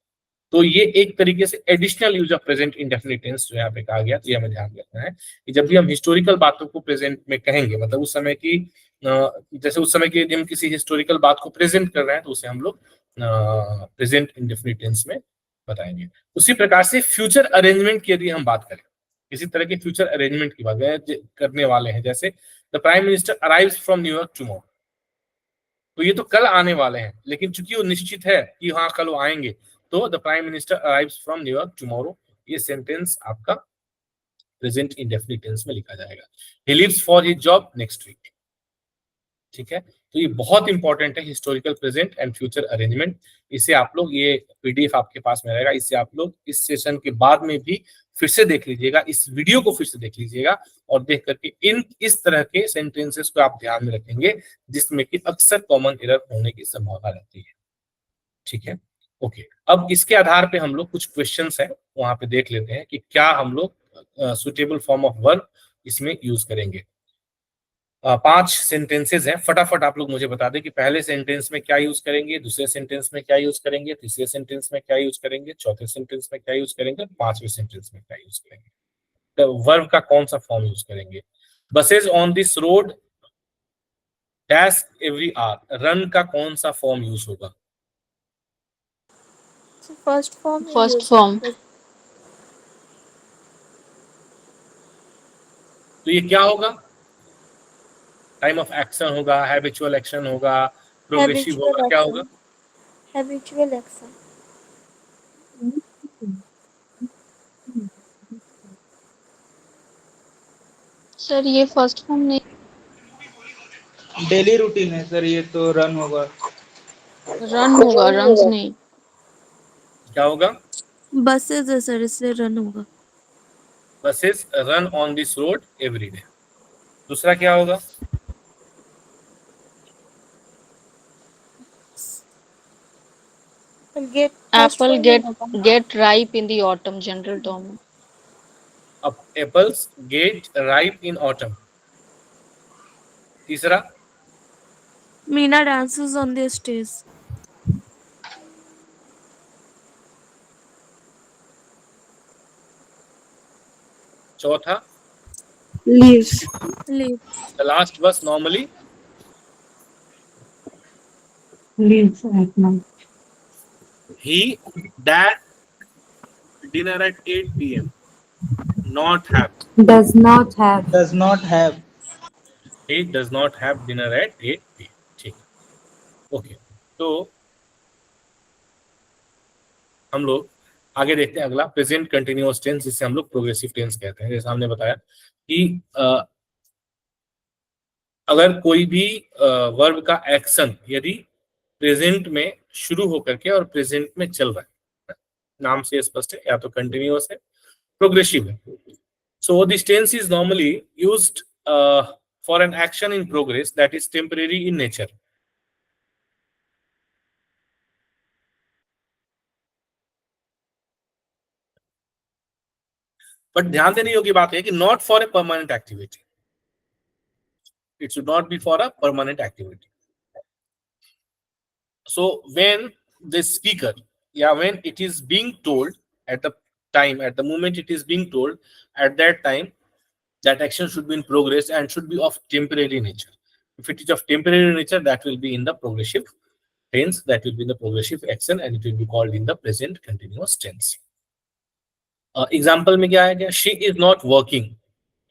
तो ये एक तरीके से additional use of present indefinite tense जो यहाँ पे कहा गया, तो ये हमें ध्यान रखना है कि जब भी हम हिस्टोरिकल बातों को प्रेजेंट में कहेंगे, मतलब उस समय की, जैसे उस समय की हम किसी हिस्टोरिकल बात को प्रेजेंट कर रहे हैं, तो उसे हम लोग प्रेजेंट इंडेफिनिट टेंस में बताएंगे। उसी प्रकार से फ्यूचर अरेंजमेंट की यदि हम बात करें, किसी तरह के फ्यूचर अरेंजमेंट की बात करने वाले हैं, जैसे the prime minister arrives from New York tomorrow, तो ये तो कल आने वाले हैं, लेकिन चूंकि वो निश्चित है कि हाँ कल वो आएंगे, तो the prime minister arrives from New York tomorrow, ये सेंटेंस आपका प्रेजेंट इंडेफिनिट टेंस में लिखा जाएगा। He leaves for his job next week. ठीक है, तो ये बहुत इंपॉर्टेंट है, historical present and future arrangement. इसे आप लोग, ये पीडीएफ आपके पास में रहेगा, इससे आप लोग इस सेशन के बाद में भी फिर से देख लीजिएगा, इस वीडियो को फिर से देख लीजिएगा, और देख करके इस तरह के सेंटेंसेस को आप ध्यान में रखेंगे जिसमें कि अक्सर कॉमन एरर होने की संभावना रहती है। ठीक है, ओके। अब इसके आधार पे हम लोग कुछ क्वेश्चंस हैं वहां पे देख लेते हैं कि क्या हम लोग सुटेबल फॉर्म ऑफ वर्ब इसमें यूज करेंगे। 5 सेंटेंसेस हैं, फटाफट आप लोग मुझे बता दें कि पहले सेंटेंस में क्या यूज करेंगे, दूसरे सेंटेंस में क्या यूज करेंगे, तीसरे सेंटेंस में क्या यूज करेंगे, चौथे सेंटेंस में क्या यूज करेंगे, पांचवें सेंटेंस में क्या यूज करेंगे, तो वर्ब का कौन सा फॉर्म यूज करेंगे। Buses on this road dash every hour, run का कौन सा फॉर्म यूज होगा। First form first form. तो ये क्या होगा, टाइम ऑफ एक्शन होगा, हैबिचुअल एक्शन होगा, प्रोग्रेसिव होगा, क्या होगा। Habitual action. सर ये फर्स्ट फॉर्म नहीं, डेली रूटीन है सर, ये तो रन होगा। रन होगा, रन्स नहीं। क्या होगा, बसेज है सर, इसलिए रन होगा। Buses run on this road every day. दूसरा क्या होगा, apple get ripe in the autumn, general term. अब apples get ripe in autumn. तीसरा, Meena dances on the stage. चौथा, leaves. The last bus normally Leaves at night. he that dinner at 8 p.m. not have, Does not have. Does not have. he does not have dinner at 8 p.m. ठीक, okay. तो हम लोग आगे देखते हैं अगला, present continuous tense, जिसे हम लोग प्रोग्रेसिव टेंस कहते हैं। जैसे हमने बताया कि अगर कोई भी वर्ब का एक्शन यदि प्रेजेंट में शुरू होकर के और प्रेजेंट में चल रहा है, नाम से स्पष्ट है, या तो कंटिन्यूअस है, प्रोग्रेसिव है। So this tense is normally used for an action in progress that is temporary in nature. But ध्यान देने योग्य बात है कि not for a permanent activity, it should not be for a permanent activity. So when the speaker, when it is being told at the moment it is being told, at that time that action should be in progress and should be of temporary nature. If it is of temporary nature, that will be in the progressive tense, that will be in the progressive action, and it will be called in the present continuous tense. Example में क्या है, she is not working,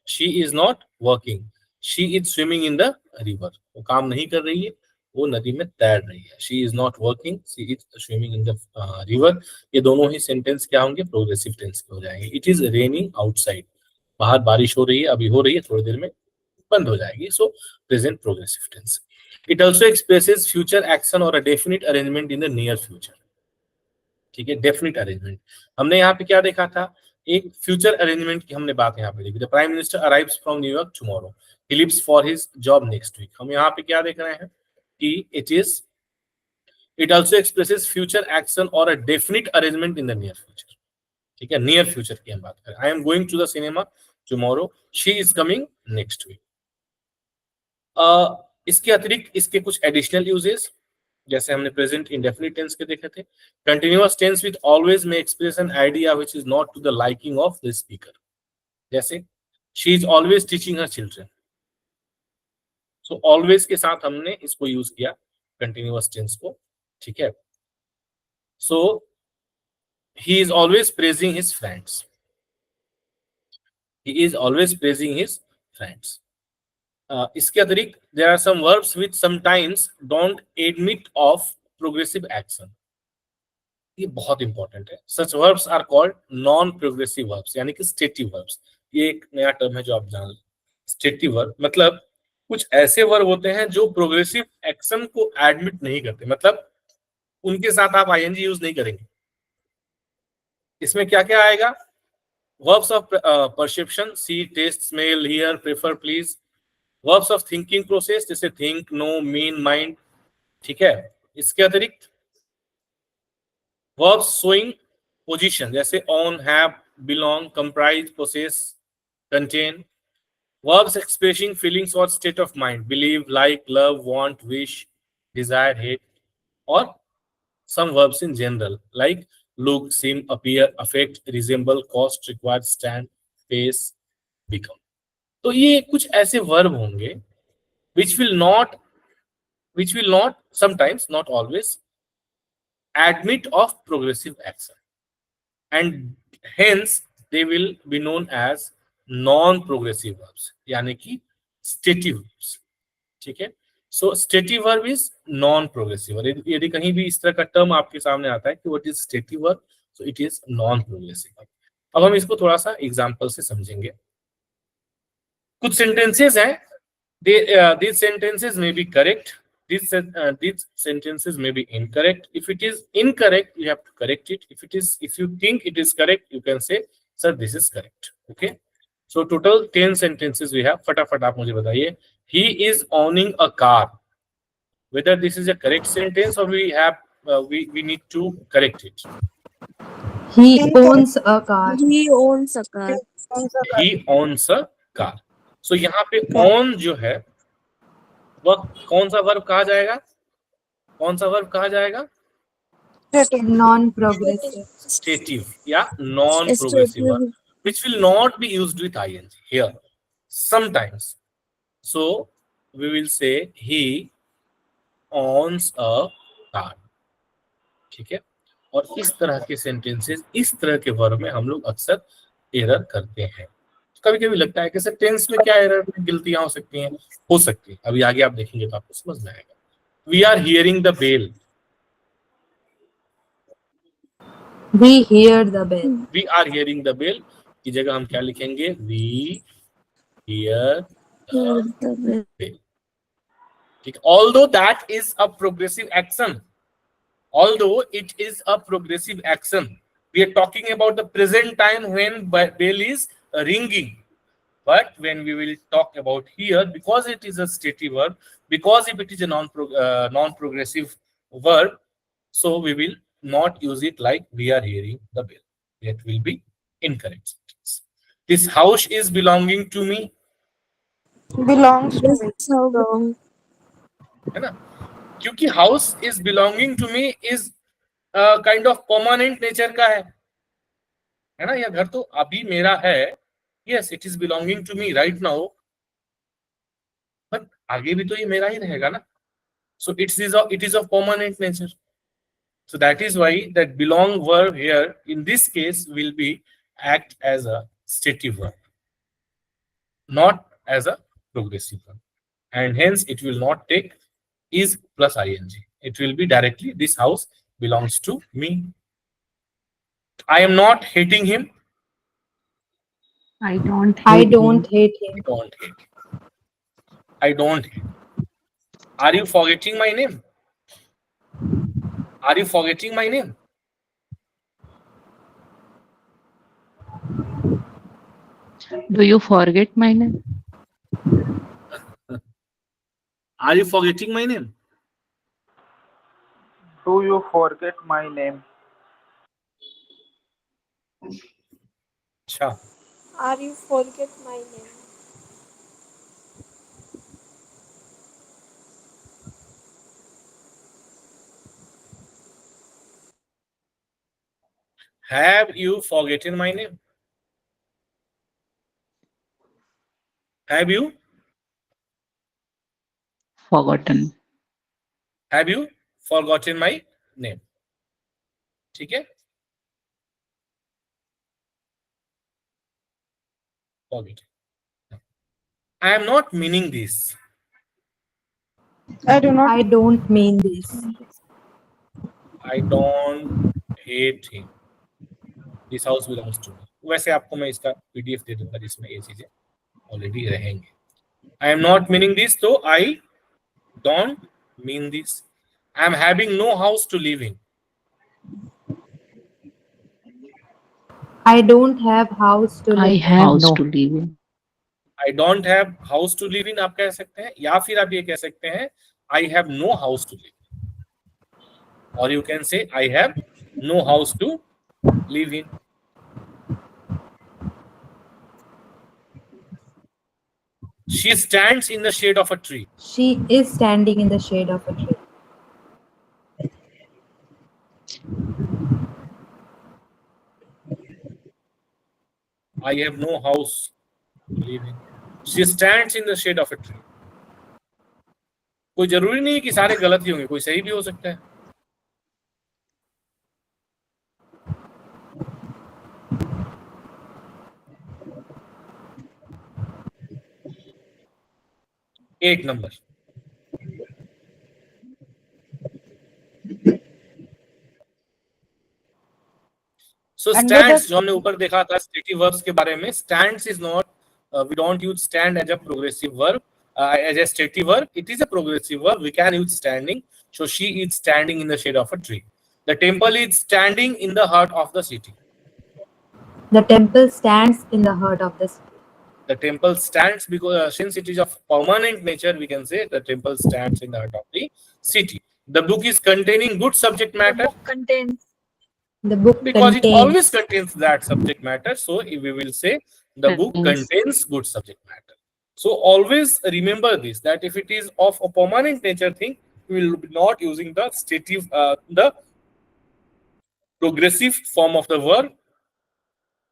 she is not working, she is swimming in the river, वो काम नहीं कर रही है, वो नदी में तैर रही है। She is not working, she is swimming in the river. ये दोनों ही सेंटेंस क्या होंगे, प्रोग्रेसिव टेंस के हो जाएंगे। इट इज रेनिंग आउटसाइड, बाहर बारिश हो रही है, अभी हो रही है, थोड़ी देर में बंद हो जाएगी। So present progressive tense. It also expresses future action और a definite arrangement in the near future. ठीक है, डेफिनिट अरेंजमेंट हमने यहाँ पे क्या देखा था, एक फ्यूचर अरेंजमेंट की हमने बात यहाँ पे देखी। The prime minister arrives from New York tomorrow, he leaves for his job next week. हम यहाँ पे क्या देख रहे हैं कि it also expresses future action or a definite arrangement in the near future. ठीक है, नियर फ्यूचर की हम बात करें। I am going to the cinema tomorrow, she is coming next week. इसके अतिरिक्त इसके कुछ एडिशनल यूजेस, जैसे हमने प्रेजेंट इंडेफिनिट टेंस के देखे थे। कंटिन्यूअस टेंस विथ ऑलवेज में express an idea which is not to the liking of the speaker, जैसे she is always teaching her children. So always के साथ हमने इसको यूज किया कंटिन्यूअस टेंस को। ठीक है, so he is always praising his friends, he is always praising his friends. इसके अतिरिक्त there are some verbs which sometimes don't admit of progressive action. ये बहुत इंपॉर्टेंट है। Such verbs are called non progressive verbs, यानी कि stative verbs. ये एक नया टर्म है जो आप जान लें। स्टेटिव वर्ब मतलब कुछ ऐसे वर्ब होते हैं जो प्रोग्रेसिव एक्शन को एडमिट नहीं करते, मतलब उनके साथ आप आईएनजी यूज नहीं करेंगे। इसमें क्या क्या आएगा? Verbs of perception, see, taste, smell, hear, prefer, please. Verbs of thinking process, जैसे थिंक, नो, मीन, माइंड, ठीक है। इसके अतिरिक्त वर्ब्स शोइंग पोजीशन, जैसे own, have, belong, comprise, possess, contain. Verbs expressing feelings or state of mind, believe, like, love, want, wish, desire, hate, or some verbs in general, like look, seem, appear, affect, resemble, cost, require, stand, face, become. तो ये कुछ ऐसे verb होंगे which will not sometimes, not always, admit of progressive action, and hence they will be known as non-progressive verbs, यानी कि stative verbs, ठीक है। So stative verb is non progressive verb. यदि कहीं भी इस तरह का टर्म आपके सामने आता है कि what is stative verb, so it is non progressive verb. अब हम इसको थोड़ा सा एग्जांपल से समझेंगे। कुछ सेंटेंसेस हैं, these sentences may be correct, these sentences may be incorrect. If it is incorrect, you have to correct it. If you think it is correct, you can say, sir, this is correct. Okay, so total 10 sentences we have. फटाफट आप मुझे बताइए। He is owning a car. Whether this is a correct sentence or we need to correct it. He owns a car. He owns a car. He owns a car. So यहाँ पे own जो है वह कौन सा verb कहा जाएगा? कौन सा वर्ब कहा जाएगा? Non-progressive. Stative या non progressive verb, which will not be used with ing here sometimes. So we will say he owns a car, ठीक है। और इस तरह के सेंटेंसेस, इस तरह के वर्ब में हम लोग अक्सर एरर करते हैं। कभी कभी लगता है कि सर टेंस में क्या एरर में गलतियां हो सकती हैं, हो सकती है। अभी आगे आप देखेंगे तो आपको समझ में आएगा। We are hearing the bell, We hear the bell. We are hearing the bell की जगह हम क्या लिखेंगे? वी हियर द बेल, ठीक। Although that is a progressive action, although it is a progressive action, we are talking about the present time when bell is ringing. But when we will talk about here, because it is a stative verb, because if it is a non-progressive verb, so we will not use it like we are hearing the bell. That will be incorrect sentence. This house is belonging to me, belongs to me. So long. है ना? क्योंकि house is belonging to me is kind of permanent nature का है ना? यह घर तो अभी मेरा है, yes it is belonging to me right now, but आगे भी तो ये मेरा ही रहेगा ना। So it is of permanent nature, so that is why that belong verb here in this case will be act as a stative verb, not as a progressive verb, and hence it will not take is plus ing. It will be directly, this house belongs to me. I am not hating him. I don't I hate don't him. hate I him. don't hate. I don't hate. Are you forgetting my name? Are you forgetting my name? Do you forget my name? Are you forgetting my name? Do you forget my name? अच्छा, Are you forget my name? have you forgotten my name? Have you Forgotten. forgotten my name? ठीक है, forget. I am not meaning this. I do not. I don't mean this. I don't hate him. This house belongs to me. वैसे आपको मैं इसका PDF दे दूंगा जिसमें ये चीजें ऑलरेडी रहेंगे. I am not meaning this, so I don't mean this. I am having no house to live in. I don't have house to I live. have no. To live in. I don't have house to live in आप कह सकते हैं, या फिर आप ये कह सकते हैं I have no house to live in. Or you can say I have no house to live in. She stands in the shade of a tree. She is standing in the shade of a tree. I have no house to live in. She stands in the shade of a tree. कोई जरूरी नहीं है कि सारे गलत ही होंगे, कोई सही भी हो सकता है. एक नंबर. So stands जो हमने ऊपर देखा था stative verbs के बारे में, stands is not we don't use stand as a progressive verb, as a stative verb. It is a progressive verb. We can use standing. So she is standing in the shade of a tree. The temple is standing in the heart of the city. The temple stands in the heart of the city. The temple stands because since it is of permanent nature, we can say the temple stands in the heart of the city. The book is containing good subject matter. The book Because contains. it always contains that subject matter, so we will say the book contains good subject matter. So always remember this, that if it is of a permanent nature thing, we will be not using the stative, the progressive form of the verb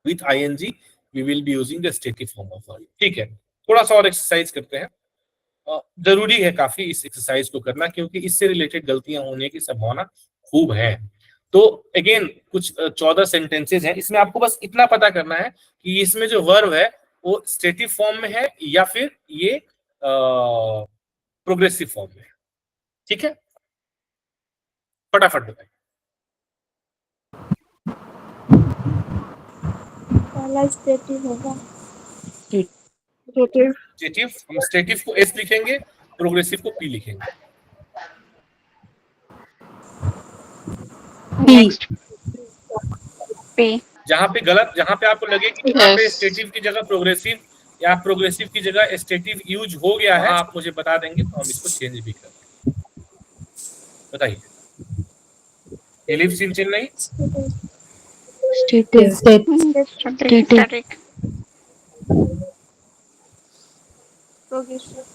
with ing. We will be using the stative form of verb. ठीक है, थोड़ा सा और exercise करते हैं. जरूरी है काफी इस एक्सरसाइज को करना, क्योंकि इससे रिलेटेड गलतियां होने की संभावना खूब है. तो अगेन कुछ 14 सेंटेंसेस हैं. इसमें आपको बस इतना पता करना है कि इसमें जो वर्ब है वो स्टेटिव फॉर्म में है या फिर ये प्रोग्रेसिव फॉर्म में है. ठीक है, फटाफट बताइए. पहला स्टेटिव होगा. स्टेटिव, हम स्टेटिव को एस लिखेंगे, प्रोग्रेसिव को पी लिखेंगे. P. जहां पे गलत, जहां पे आपको लगे कि यहाँ पे स्टेटिव की जगह प्रोग्रेसिव या प्रोग्रेसिव की जगह स्टेटिव यूज हो गया है, आप मुझे बता देंगे तो हम इसको चेंज भी कर देंगे. बताइए. He lives in Chennai. Static. Progressive.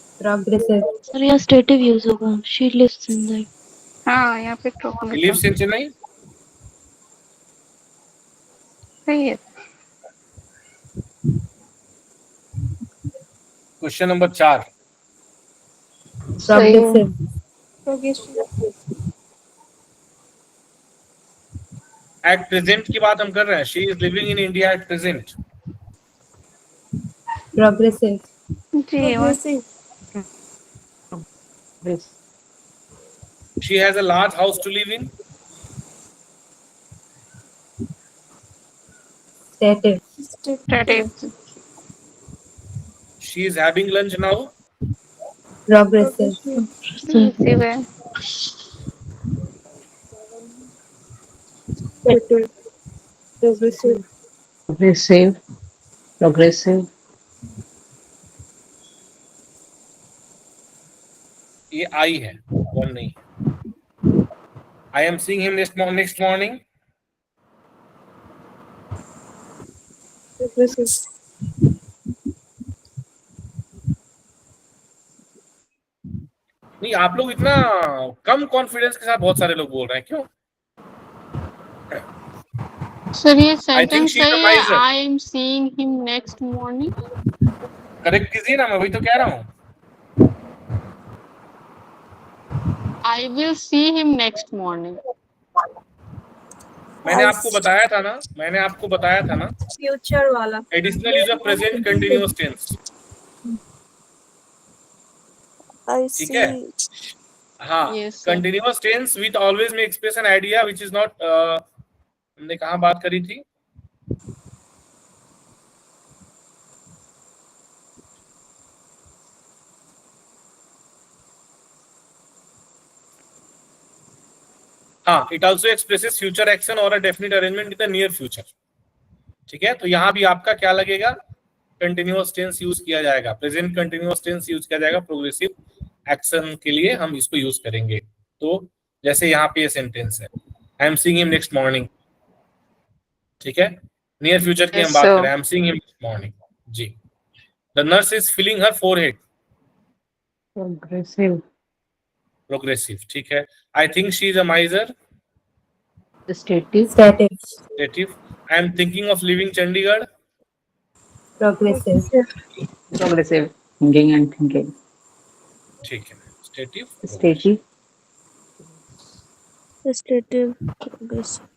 Sir यहाँ स्टेटिव यूज होगा. She lives in the. हाँ, यहाँ पे He lives in Chennai. सही है. Question number 4. Progressive. At present की बात हम कर रहे हैं. She is living in India at present. Progressive. जी. She has a large house to live in. Stative. Static. She is having lunch now. Progressive. Progressive है. Progressive. ये I है, वन नहीं. I am seeing him next morning. नहीं, आप लोग इतना कम confidence के साथ बहुत सारे लोग बोल रहे हैं, क्यों? सर ये सेंटेंस सही है. I am seeing him next morning. Correct कीजिए ना, मैं वही तो कह रहा हूँ. I will see him next morning. मैंने आपको बताया था ना फ्यूचर वाला. Additional use of present continuous tense. I ठीक है? see. हाँ, Yes, sir. Continuous tense with always में express an idea which is not, हमने कहाँ बात करी थी? हाँ, it also expresses future action और a definite arrangement in the near future. ठीक है, तो यहाँ भी आपका क्या लगेगा? कंटिन्यूअस टेंस यूज किया जाएगा, प्रेजेंट कंटिन्यूअस टेंस यूज किया जाएगा, प्रोग्रेसिव एक्शन के लिए हम इसको यूज करेंगे। तो जैसे यहाँ पे ये सेंटेंस है, I am seeing him next morning. ठीक है, नियर फ्यूचर की हम बात करें, I am seeing him next morning. जी, the nurse is feeling her forehead. Progressive. Progressive, ठीक है। I think she is a miser. Stative. Static. Stative. I am thinking of living Chandigarh. Progressive. Progressive. Thinking and thinking. ठीक है, stative. Stative. Stative. Progressive.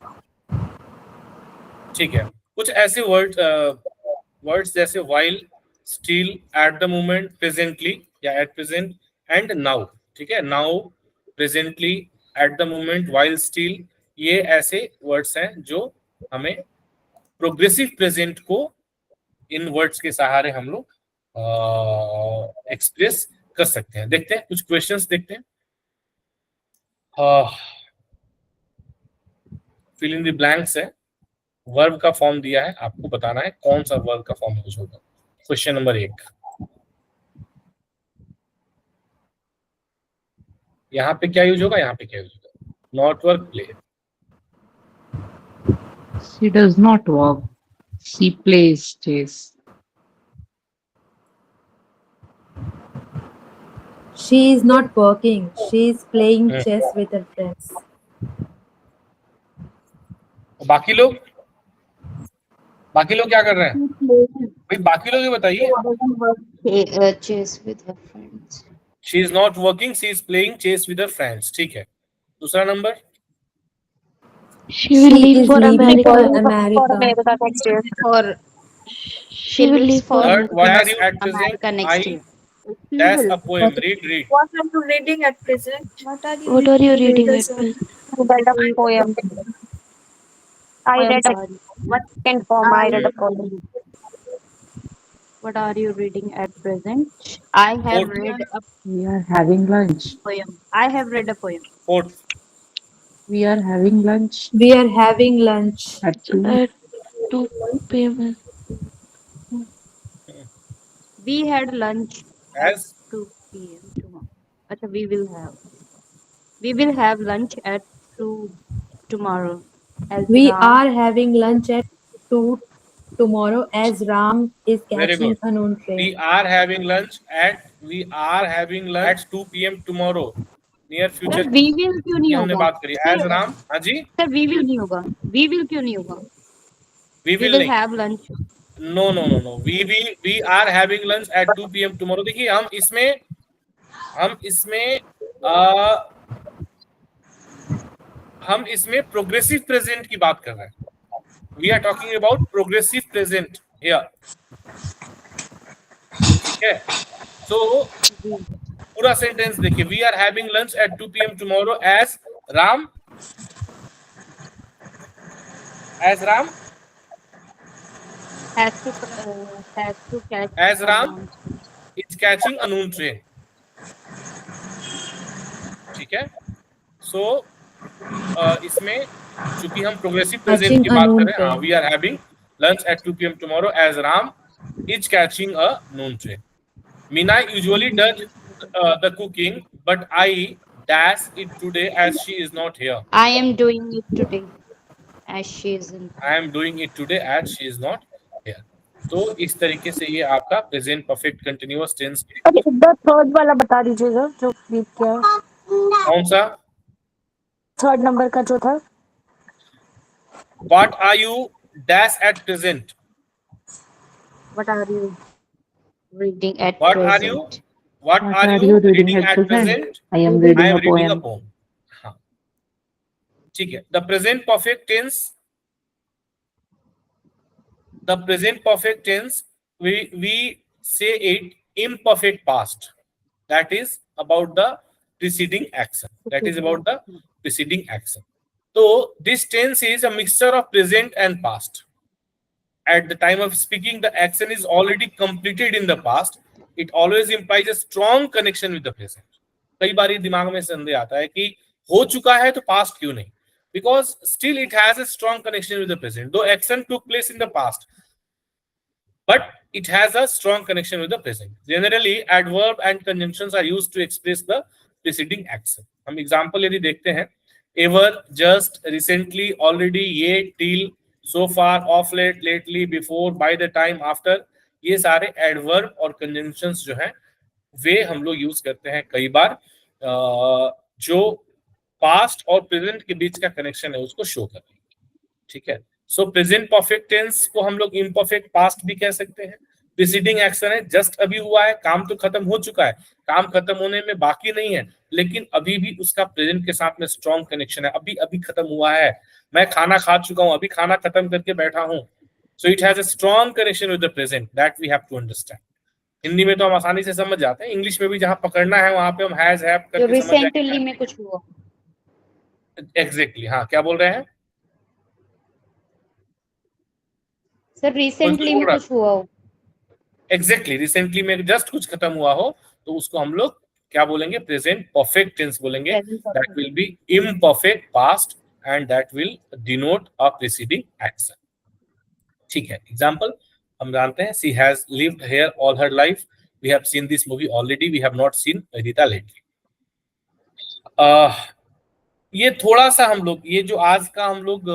ठीक है, कुछ ऐसे words जैसे while, still, at the moment, presently या at present and now। ठीक है, now, presently, at the moment, while, still, ये ऐसे वर्ड्स हैं जो हमें प्रोग्रेसिव प्रेजेंट को इन वर्ड्स के सहारे हम लोग एक्सप्रेस कर सकते हैं। देखते हैं कुछ क्वेश्चंस, देखते हैं। फिल इन द ब्लैंक्स है, वर्ब का फॉर्म दिया है, आपको बताना है कौन सा वर्ब का फॉर्म यूज होगा। क्वेश्चन नंबर 1, यहाँ पे क्या यूज होगा, यहाँ पे क्या यूज होगा? Not work, play. She does not walk. She plays chess. She is not working. She is playing chess with her friends. बाकी लोग क्या कर रहे हैं भाई? बाकी लोग ये बताइए। Chess with her friends. She is not working, she is playing chess with her friends. ठीक है, दूसरा number, She will leave is for leaving America. for America. Or She will leave for third, why are you America. at present? America next year. That's a poem. Read. What are you reading at present? What are you reading at present? Read a poem. I read a second poem. I read a poem. What are you reading at present? I have Fourth. read a We are having lunch. poem. I have read a poem. Fourth, We are having lunch We are having lunch. at 2. At 2 p.m. We had lunch as 2 p.m. tomorrow. Acha, we will have lunch at 2 tomorrow. As We Ram- are having lunch at 2 tomorrow as Ram is Very catching good. a noon train. we are having lunch at 2 p.m. tomorrow. Near Sir, future we will क्यों की नहीं हमने होगा? बात करी। as Ram, हाँ जी, Sir, we will नहीं होगा. We will क्यों नहीं होगा? we We will will नहीं। have lunch. No. We are having lunch at 2 p.m. tomorrow। देखिए, हम इसमें प्रोग्रेसिव प्रेजेंट की बात कर रहे हैं। We are talking about progressive present here. ठीक है, तो पूरा सेंटेंस देखिए, we are having lunch at 2 p.m. tomorrow as Ram Has to catch. as Ram is catching a noon train। ठीक है, सो इसमें चूंकि हम प्रोग्रेसिव प्रेजेंट की Catching a बात noon कर रहे हैं, हाँ, train. We are having lunch at 2 p.m. tomorrow as Ram is catching a noon train। Meena usually does the cooking, but I dash it today as she is not here। I am doing it today as she isn't. I am doing it today as she is not here। तो इस तरीके से ये आपका present perfect continuous tense third वाला बता दीजिएगा जो फ्लिप किया है। कौन सा? थर्ड नंबर का जो था। What are you dash at present? What are you reading at What present? are you? What are you reading at present? I am I reading am a reading a poem. poem। हाँ, ठीक है। The present perfect tense, we say it imperfect past, that is about the preceding action. That is about the preceding action. So this tense is a mixture of present and past. At the time of speaking, the action is already completed in the past. It always implies a strong connection with the present. कई बार ये दिमाग में संदेह आता है कि हो चुका है तो पास्ट क्यों नहीं, because still it has a strong connection with the present, though action took place in the past, but it has a strong connection with the present. Generally adverb and conjunctions are used to express the preceding action. हम example यदि देखते हैं, ever, just, recently, already, yet, till, so far, of late, lately, before, by the time, after, ये सारे adverb और conjunctions जो हैं वे हम लोग यूज करते हैं कई बार जो पास्ट और प्रेजेंट के बीच का कनेक्शन है उसको शो करने। ठीक है, सो प्रेजेंट परफेक्ट टेंस को हम लोग इम्परफेक्ट पास्ट भी कह सकते हैं। प्रीसीडिंग एक्शन है, जस्ट अभी हुआ है, काम तो खत्म हो चुका है, काम खत्म होने में बाकी नहीं है, लेकिन अभी भी उसका प्रेजेंट के साथ में स्ट्रॉन्ग कनेक्शन है, अभी अभी खत्म हुआ है, मैं खाना खा चुका हूं, अभी खाना खत्म करके बैठा हूं। So it has a strong connection with the present, that we have to understand. Hindi में तो हम आसानी से समझ जाते हैं, इंग्लिश में भी जहां पकड़ना है वहां पे हम हैज हैव करके समझ जाते हैं। रिसेंटली में कुछ हुआ, एग्जैक्टली, हाँ, क्या बोल रहे हैं सर? रिसेंटली में कुछ हुआ हो, एग्जैक्टली, रिसेंटली में जस्ट कुछ खत्म हुआ हो तो उसको हम लोग क्या बोलेंगे? प्रेजेंट परफेक्ट टेंस बोलेंगे। That will be imperfect past and that will denote a preceding action. ठीक है, एग्जांपल हम जानते हैं, she has lived here all her life. We have seen this movie already, we have not seen Rita lately. ये थोड़ा सा हम लोग, ये जो आज का हम लोग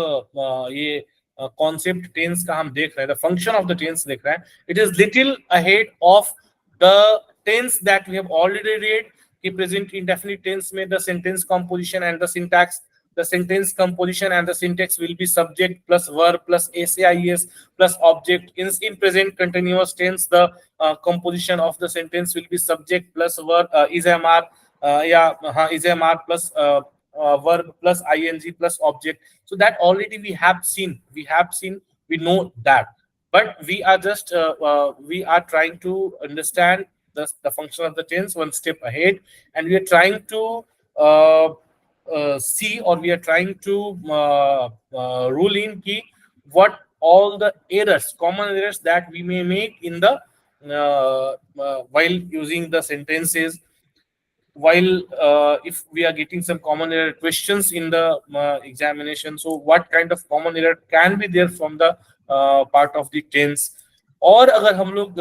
ये कॉन्सेप्ट टेंस का हम देख रहे हैं, the function of the tense देख रहे हैं, it is little ahead of the tense that we have already read. कि प्रेजेंट इंडेफिनिट टेंस में the sentence composition and the syntax, the sentence composition and the syntax will be subject plus verb plus SAIS plus object. In present continuous tense, the composition of the sentence will be subject plus verb, is MR, is MR plus verb plus ing plus object. So that already we have seen, we know that, but we are just we are trying to understand the function of the tense one step ahead, and we are trying to see, or we are trying to rule in ki what all the errors, common errors that we may make in the while using the sentences, while if we are getting some common error questions in the examination, so what kind of common error can be there from the part of the tense. और अगर हम लोग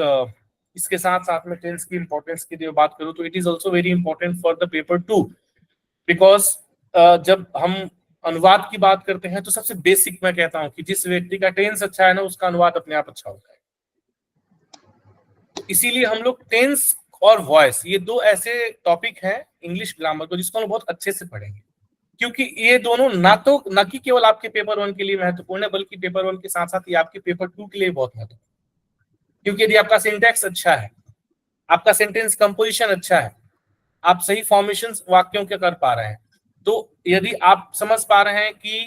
इसके साथ साथ में tense की importance की जो बात करूं, तो it is also very important for the paper 2, because जब हम अनुवाद की बात करते हैं तो सबसे बेसिक मैं कहता हूं कि जिस व्यक्ति का टेंस अच्छा है ना, उसका अनुवाद अपने आप अच्छा होता है। इसीलिए हम लोग टेंस और वॉइस, ये दो ऐसे टॉपिक हैं इंग्लिश ग्रामर को जिसको हम बहुत अच्छे से पढ़ेंगे, क्योंकि ये दोनों ना कि केवल आपके पेपर 1 के लिए महत्वपूर्ण है, बल्कि पेपर 1 के साथ साथ ये आपके पेपर 2 के लिए बहुत महत्वपूर्ण है। क्योंकि यदि आपका सिंटैक्स अच्छा है, आपका सेंटेंस कंपोजिशन अच्छा है, आप सही फॉर्मेशन वाक्यों के कर पा रहे हैं, तो यदि आप समझ पा रहे हैं कि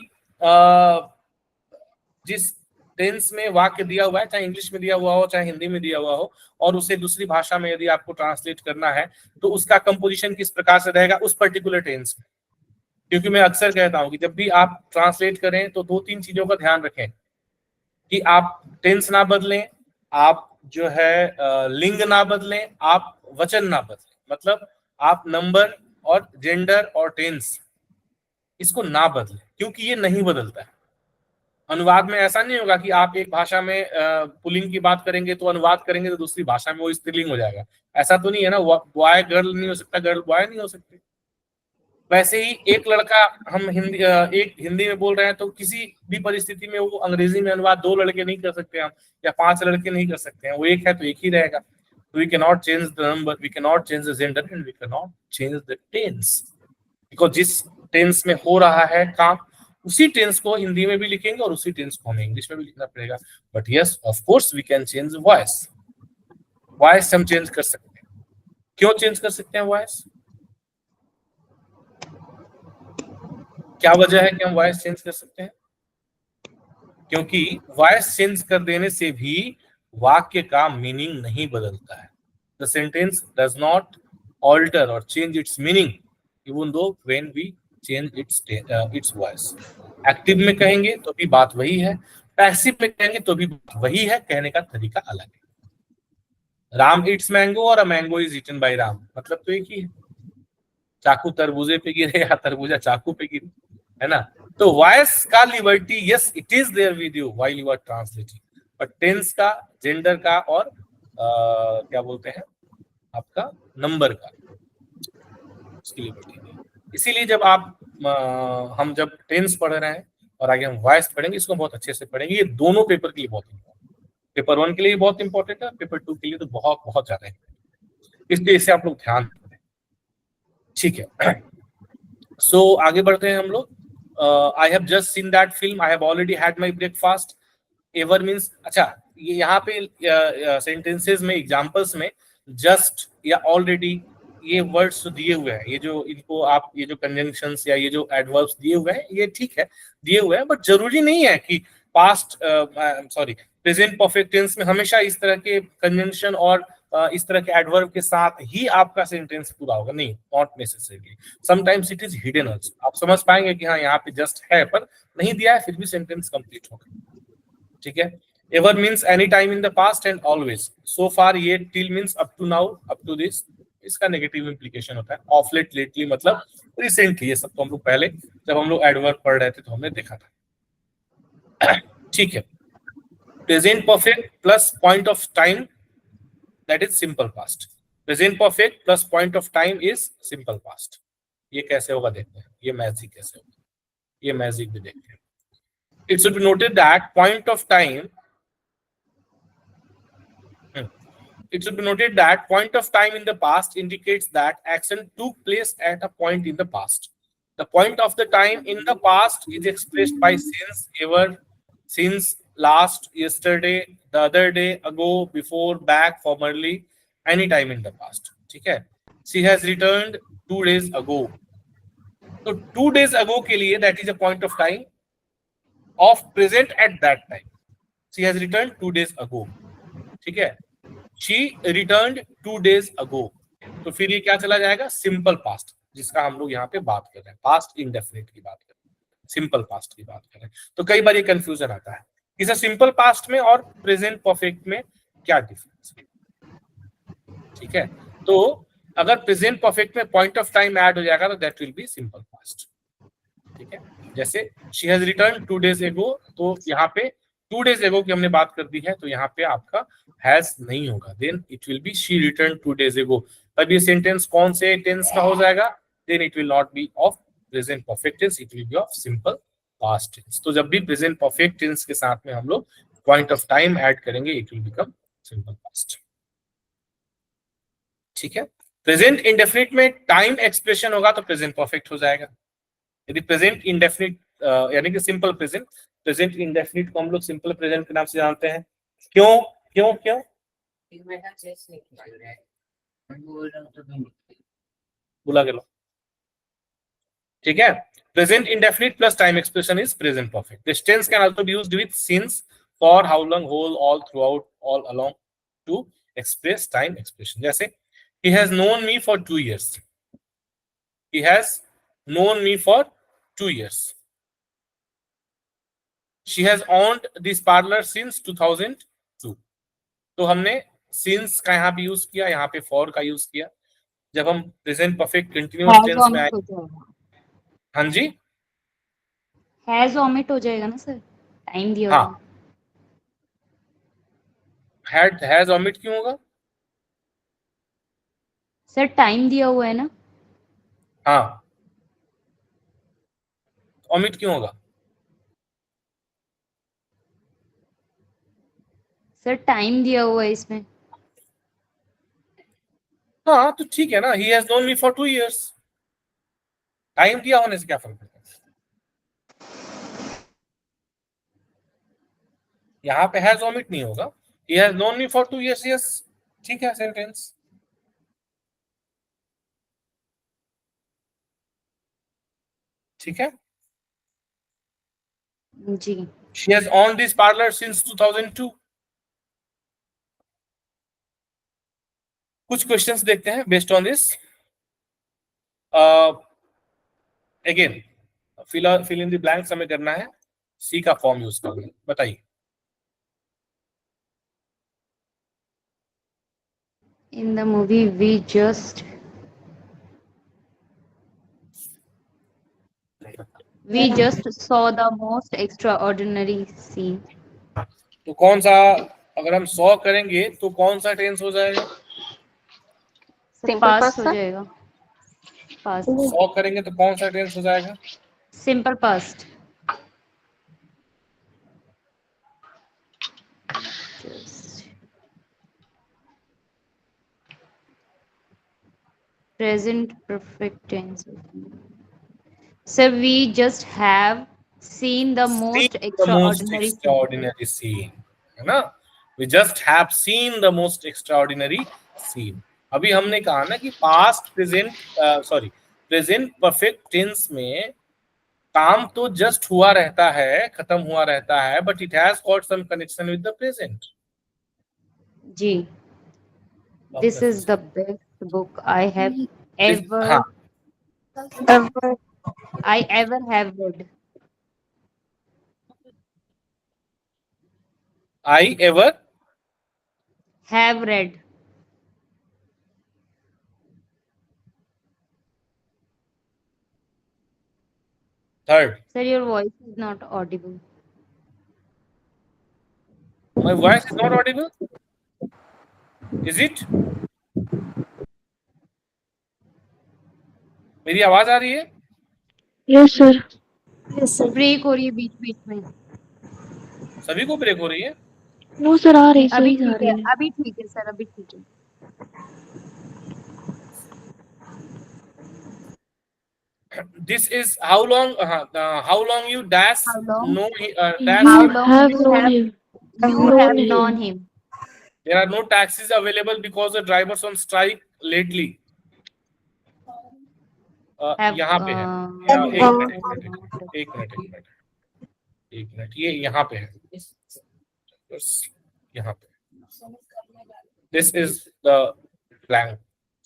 जिस टेंस में वाक्य दिया हुआ है, चाहे इंग्लिश में दिया हुआ हो चाहे हिंदी में दिया हुआ हो, और उसे दूसरी भाषा में यदि आपको ट्रांसलेट करना है, तो उसका कंपोजिशन किस प्रकार से रहेगा उस पर्टिकुलर टेंस में। क्योंकि मैं अक्सर कहता हूं कि जब भी आप ट्रांसलेट करें तो 2-3 चीजों का ध्यान रखें कि आप टेंस ना बदलें, आप जो है लिंग ना बदलें, आप वचन ना बदलें, मतलब आप नंबर और जेंडर और टेंस इसको ना बदलें, क्योंकि ये नहीं बदलता है। अनुवाद में ऐसा नहीं होगा कि आप एक भाषा में पुल्लिंग की बात करेंगे तो अनुवाद करेंगे तो दूसरी भाषा में वो स्त्रीलिंग हो जाएगा, ऐसा तो नहीं है ना। बॉय गर्ल नहीं हो सकता, गर्ल बॉय नहीं हो सकते। वैसे ही एक लड़का हम एक हिंदी में बोल रहे हैं तो किसी भी परिस्थिति में वो अंग्रेजी में अनुवाद 2 लड़के नहीं कर सकते हम, या 5 लड़के नहीं कर सकते हैं, वो एक है तो एक ही रहेगा। We cannot change the number, we cannot change the gender, and we cannot change the tense, because जिस टेंस में हो रहा है काम, उसी टेंस को हिंदी में भी लिखेंगे और उसी टेंस को हमें इंग्लिश में भी लिखना पड़ेगा। But yes, of course we can change voice. Voice हम चेंज कर सकते हैं। क्यों चेंज कर सकते हैं वॉइस? क्या वजह है कि हम वॉइस चेंज कर सकते हैं? क्योंकि वॉइस चेंज कर देने से भी वाक्य का मीनिंग नहीं बदलता है। The sentence does not alter or change its meaning even though when we change its voice. Active में कहेंगे तो भी बात वही है, पैसिव में कहेंगे तो भी बात वही है, कहने का तरीका अलग है। राम ईट्स मैंगो और a mango is eaten by Ram, मतलब तो एक ही है। चाकू तरबूजे पे गिरे या तरबूजा चाकू पे गिरे, है ना। तो वॉइस का liberty yes it is there with you while you are translating, but tense का, जेंडर का और क्या बोलते हैं आपका नंबर का उसकी लिबर्टी नहीं। इसीलिए जब आप हम जब टेंस पढ़ रहे हैं और आगे हम वॉइस पढ़ेंगे, इसको बहुत अच्छे से पढ़ेंगे। ये दोनों पेपर के लिए बहुत इंपॉर्टेंट, पेपर 1 के लिए बहुत इंपॉर्टेंट है, पेपर 2 के लिए तो बहुत बहुत ज्यादा है, इसलिए इसे आप लोग ध्यान दें, ठीक है। सो आगे बढ़ते हैं हम लोग। I have just seen that film, I have already had my breakfast. Ever means, अच्छा ये यहाँ पे सेंटेंसेस में एग्जांपल्स में जस्ट या ऑलरेडी ये वर्ड्स तो दिए हुए हैं, ये जो इनको आप ये जो कंजंक्शंस या ये जो एडवर्ब्स दिए हुए हैं ये ठीक है दिए हुए हैं, बट जरूरी नहीं है कि पास्ट प्रेजेंट परफेक्ट टेंस में हमेशा इस तरह के कंजंक्शन और इस तरह के एडवर्ब के साथ ही आपका सेंटेंस पूरा होगा, नहीं, not necessarily. Sometimes it is hidden also. आप समझ पाएंगे कि हाँ यहाँ पे जस्ट है पर नहीं दिया है, फिर भी सेंटेंस कंप्लीट होगा, ठीक है। Ever means any time in the past and always. So far ये till means up to now, up to this, इसका नेगेटिव इंप्लीकेशन होता है। ऑफ लेट, लेटली मतलब रिसेंटली, ये सब तो हम लोग पहले जब हम लोग एडवर्ब पढ़ रहे थे तो हमने देखा था, ठीक है। Present perfect plus point of time, that is simple past. Present perfect plus point of time is simple past. ये कैसे होगा देखते हैं, ये मैजिक कैसे होगा, ये मैजिक भी देखते हैं। It should be noted that point of time in the past indicates that action took place at a point in the past. The point of the time in the past is expressed by since, ever, since, last, yesterday, the other day, ago, before, back, formerly, any time in the past. ठीक है। She has returned 2 days ago. तो 2 days ago के लिए that is a point of time of present at that time. She has returned 2 days ago. ठीक है। She returned 2 days ago. तो फिर ये क्या चला जाएगा, सिंपल पास्ट, जिसका हम लोग यहाँ पे बात कर रहे हैं, पास्ट इंडेफिनिट की बात कर रहे हैं, सिंपल पास्ट की बात कर रहे हैं। तो कई बार ये कंफ्यूजन आता है कि सिंपल पास्ट में और प्रेजेंट परफेक्ट में क्या डिफरेंस है, ठीक है। तो अगर प्रेजेंट परफेक्ट में पॉइंट ऑफ टाइम ऐड हो जाएगा तो that will B simple past, ठीक है। जैसे she has return 2 days ago, तो यहाँ पे 2 days ago की हमने बात कर दी है, तो यहाँ पे आपका हैज नहीं होगा, then it will be she return 2 days ago। तब ये सेंटेंस कौन से टेंस का हो जाएगा, then it will not be of present perfect tense, it will be of simple past tense. तो जब भी प्रेजेंट परफेक्ट टेंस के साथ में हम लोग पॉइंट ऑफ टाइम ऐड करेंगे, it will become simple past, ठीक है। प्रेजेंट इंडेफिनिट में टाइम एक्सप्रेशन होगा तो प्रेजेंट परफेक्ट हो जाएगा। यदि प्रेजेंट इंडेफिनिट यानी कि सिंपल प्रेजेंट, प्रेजेंट इंडेफिनिट को हम लोग सिंपल प्रेजेंट के नाम से जानते हैं। क्यों क्यों क्यों बुला के लो, ठीक है। Present indefinite plus time expression is present perfect. This tense can also be used with since, for, how long, whole, all, throughout, all along to express time expression. जैसे he has known me for 2 years. He has known me for 2 years. She has owned this parlor since 2002. तो हमने since का यहाँ पे use किया, यहाँ पे for का यूज किया। जब हम प्रेजेंट परफेक्ट कंटिन्यूअस टेंस में आए, हाँ जी, हैज ओमिट हो जाएगा ना सर, टाइम दिया हाँ, हुआ। हैज ओमिट क्यों होगा सर टाइम दिया हुआ है ना। हाँ, ओमिट क्यों होगा, सर टाइम दिया हुआ है इसमें। हाँ तो ठीक है ना, he has known me for 2 years। Time दिया होने से क्या फर्क पड़ता है, यहाँ पे हैज ओमिट नहीं होगा, he has known me for 2 years, yes, ठीक है सेंटेंस, ठीक है। जी She has owned this parlor since 2002। कुछ क्वेश्चंस देखते हैं based on this. Again fill in the blanks हमें करना है, सी का फॉर्म यूज करना है। बताइए। In the movie, we just saw the most extraordinary scene. तो कौन सा, अगर हम 100 करेंगे तो कौन सा टेंस हो जाएगा? पास्ट हो जाएगा। पास्ट। 100 करेंगे तो कौन सा टेंस हो जाएगा? Simple past. Present perfect tense. So we just have seen the most extraordinary scene, है ना? We just have seen the most extraordinary scene. अभी हमने कहा ना कि पास्ट प्रेजेंट परफेक्ट टेंस में काम तो जस्ट हुआ रहता है, खत्म हुआ रहता है, but it has got some connection with the present. जी। This is the best book I have ever have read. I ever have read. Third. Sir, your voice is not audible. My voice is not audible? Is it? मेरी आवाज आ रही है? Yes, sir. Yes, sir. Break हो रही है बीच बीच में। सभी को ब्रेक हो रही है? No, sir, आ रही अभी सही आ ठीक रही है, है। अभी ठीक है सर, अभी ठीक है। This is how long you dash How long? know You have known him. You have known him. There are no taxis available because the drivers on strike lately. यहाँ पे है। एक मिनट, ये यहाँ पे है। यहाँ पे। This is the blank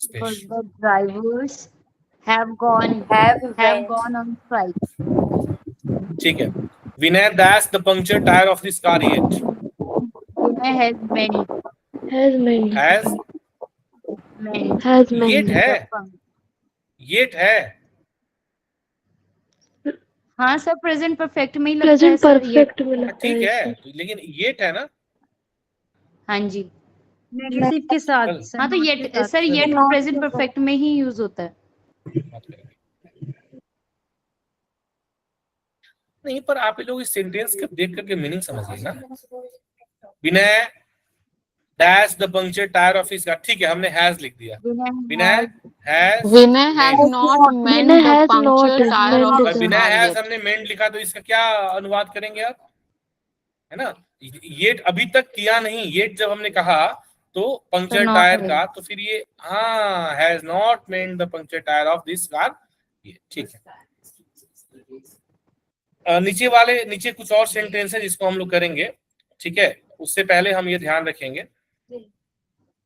Because space. the drivers have gone on strike. ठीक है। Vinay dashed the puncture tire of this car yet. Vinay has many. Has many. Has Many. Has many. yet है। yet है। हाँ sir, present perfect में ही लगता है Present sir ये। perfect में लगता ठीक है है, इसे। लेकिन yet है ना? हाँ जी। नेगेटिव के साथ। हाँ तो ये सर ये प्रेजेंट परफेक्ट में ही यूज होता है। नहीं, पर आप लोग इस सेंटेंस के देख करके मीनिंग समझिए ना। Vinay dash the puncture tyre of his car. ठीक है, हमने हैज लिख दिया। Vinay has not meant the puncture tire of his car। Vinay has हमने मेंट लिखा, तो इसका क्या अनुवाद करेंगे आप? है ना, ये अभी तक किया नहीं। ये जब हमने कहा तो पंक्चर टायर का, तो फिर ये हाँ has not meant the puncture tyre of this car. ये ठीक है। नीचे कुछ और सेंटेंस है जिसको हम लोग करेंगे, ठीक है। उससे पहले हम ये ध्यान रखेंगे,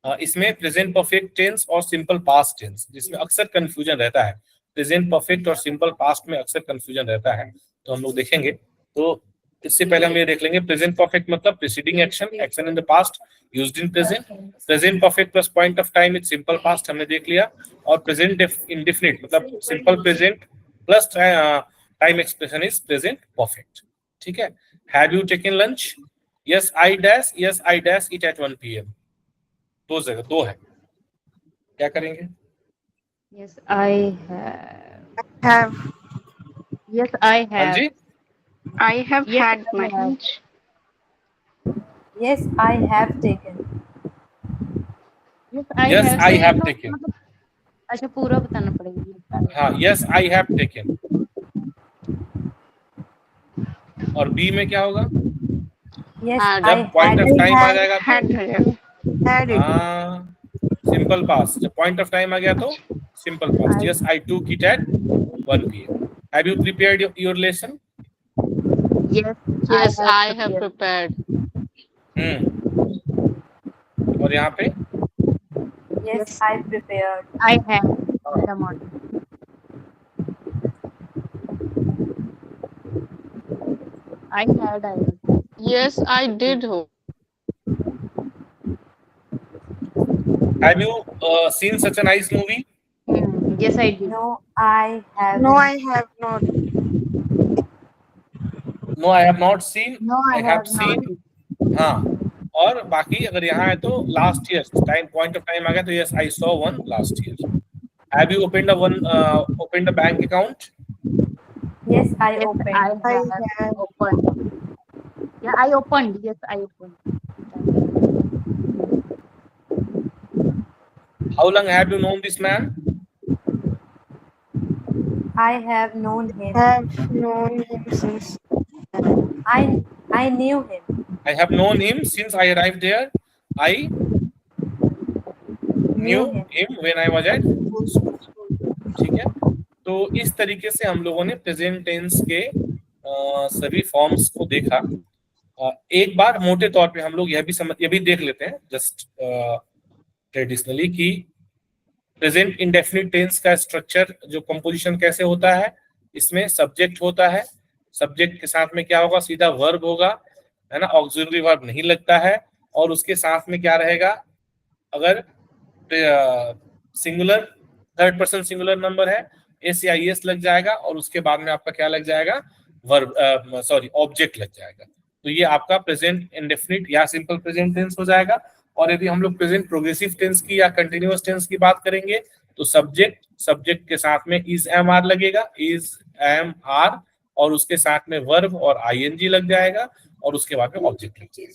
इसमें प्रेजेंट परफेक्ट टेंस और सिंपल पास्ट टेंस, जिसमें अक्सर कंफ्यूजन रहता है। प्रेजेंट परफेक्ट और सिंपल पास्ट में अक्सर कंफ्यूजन रहता है, तो हम लोग देखेंगे। तो इससे पहले हम ये देख लेंगे, प्रेजेंट परफेक्ट मतलब preceding action in the past used in present. Present perfect plus point of time is simple past, हमने देख लिया। और प्रेजेंट इंडेफिनिट मतलब simple present plus time expression is present perfect, ठीक है। Have you taken lunch? Yes I dash it at 1 PM। दो जगह दो है, क्या करेंगे? Yes, I have. Yes, I हाँ have. जी, I have Yes, had I my have. lunch. Yes, I have taken. Yes, I Yes, have. I sir, have मतलब- taken। मतलब- अच्छा, पूरा बताना पड़ेगा। हाँ, यस आई हैव टेकन। और बी में क्या होगा? Yes, Had. I जब पॉइंट ऑफ टाइम आ जाएगा Had. हाँ, सिंपल पास्ट। जब पॉइंट ऑफ टाइम आ गया तो सिंपल पास्ट। यस आई टूक it at 1 PM। Have you prepared your lesson? Yes, I have prepared. और यहाँ पे Yes, I prepared. I have. I had IELTS. Yes, I did. Have you seen such a nice movie? Yes, I did. No, I haven't. No, I have not. No, I have not seen. No, I have seen. हाँ, और बाकी अगर यहाँ है तो last year point of time आ गया तो yes, I saw one last year. Have you opened a bank account? Yes, I Yes, opened. I have opened. Yeah, I opened. Yes, I opened. How long have you known this man? I have known him. Have known him since. I knew him. I have known him since I arrived there. I knew him when I was at school. ठीक है, तो इस तरीके से हम लोगों ने present tense के सभी फॉर्म्स को देखा। एक बार मोटे तौर पे हम लोग ये भी देख लेते हैं जस्ट ट्रेडिशनली कि प्रेजेंट इंडेफिनिट टेंस का स्ट्रक्चर जो कंपोजिशन कैसे होता है। इसमें सब्जेक्ट होता है, सब्जेक्ट के साथ में क्या होगा, सीधा वर्ब होगा, है ना, ऑक्सिलरी वर्ब नहीं लगता है, और उसके साथ में क्या रहेगा, अगर singular third person singular number है एस या एस लग जाएगा, और उसके बाद में आपका क्या लग जाएगा, वर्ब ऑब्जेक्ट लग जाएगा। तो ये आपका प्रेजेंट इंडेफिनिट या सिंपल प्रेजेंट टेंस हो जाएगा। और यदि हम लोग प्रेजेंट प्रोग्रेसिव टेंस की या कंटिन्यूअस टेंस की बात करेंगे तो सब्जेक्ट के साथ में इज एम आर लगेगा, इज एम आर, और उसके साथ में वर्ब और आईएनजी लग जाएगा, और उसके बाद में ऑब्जेक्ट लग जाएगा।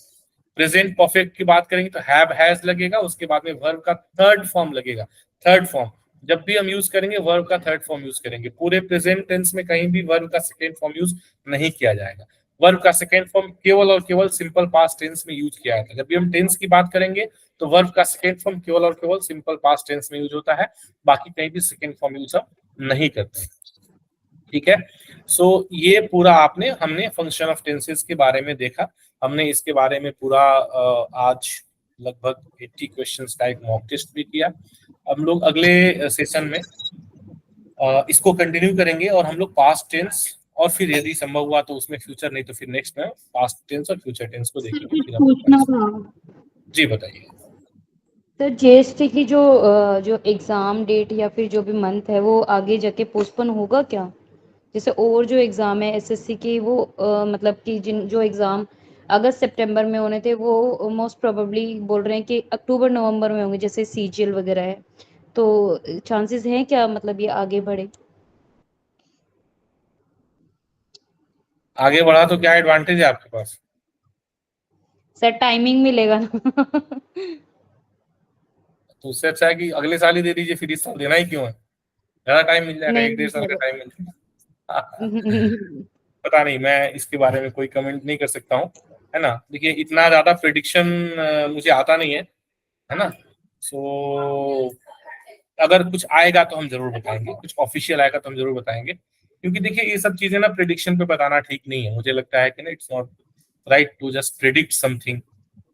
प्रेजेंट परफेक्ट की बात करेंगे तो हैव हैज लगेगा, उसके बाद में वर्ब का थर्ड फॉर्म लगेगा। थर्ड फॉर्म जब भी हम यूज करेंगे वर्ब का थर्ड फॉर्म यूज करेंगे, पूरे प्रेजेंट टेंस में कहीं भी वर्ब का सेकेंड फॉर्म यूज नहीं किया जाएगा। वर्ब का सेकेंड फॉर्म केवल और केवल सिंपल पास्ट टेंस में यूज किया जाता है। जब भी हम टेंस की बात करेंगे तो वर्ब का सेकेंड फॉर्म केवल और केवल सिंपल पास्ट टेंस में यूज होता है, बाकी कहीं भी सेकेंड फॉर्म यूज हम नहीं करते। ठीक है, सो ये पूरा हमने फंक्शन ऑफ टेंसेस के बारे में देखा। हमने इसके बारे में पूरा आज लगभग 80 क्वेश्चंस का एक मॉक टेस्ट भी किया। हम लोग अगले सेशन में इसको कंटिन्यू करेंगे, और हम लोग पास्ट टेंस और फिर यदि संभव हुआ तो उसमें फ्यूचर, नहीं तो फिर नेक्स्ट में पास्ट टेंस और फ्यूचर टेंस को देखेंगे। पूछना था जी बताइए। तो जीएसटी की जो एग्जाम डेट या फिर जो भी मंथ है वो आगे जाके पोस्टपोन होगा क्या? जैसे और जो एग्जाम है एसएससी की वो मतलब कि जो एग्जाम अगस्त सितंबर में होने थे वो मोस्ट प्रोबेबली बोल रहे हैं कि अक्टूबर नवंबर में होंगे, जैसे सीजीएल वगैरह है, तो चांसेस हैं क्या मतलब ये आगे बढ़े? आगे बढ़ा तो क्या एडवांटेज है आपके पास? सर टाइमिंग मिलेगा ना। तो उससे अच्छा है कि अगले साल ही दे दीजिए, फिर इस साल देना ही क्यों है, ज्यादा टाइम मिल जाएगा, 1-1.5 साल का टाइम मिल जाएगा। पता नहीं, मैं इसके बारे में कोई कमेंट नहीं कर सकता हूँ, है ना। देखिए इतना ज्यादा प्रेडिक्शन मुझे आता नहीं है ना। सो अगर कुछ आएगा तो हम जरूर बताएंगे, कुछ ऑफिशियल आएगा तो हम जरूर बताएंगे, क्योंकि देखिए ये सब चीजें ना प्रेडिक्शन पे बताना ठीक नहीं है। मुझे लगता है कि ना it's not right to just predict something,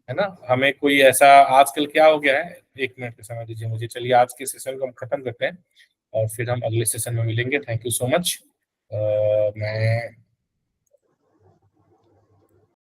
है ना। हमें कोई ऐसा, आजकल क्या हो गया है, 1 मिनट का समय दीजिए मुझे। चलिए आज के सेशन को हम खत्म करते हैं और फिर हम अगले सेशन में मिलेंगे। Thank you so much. मैं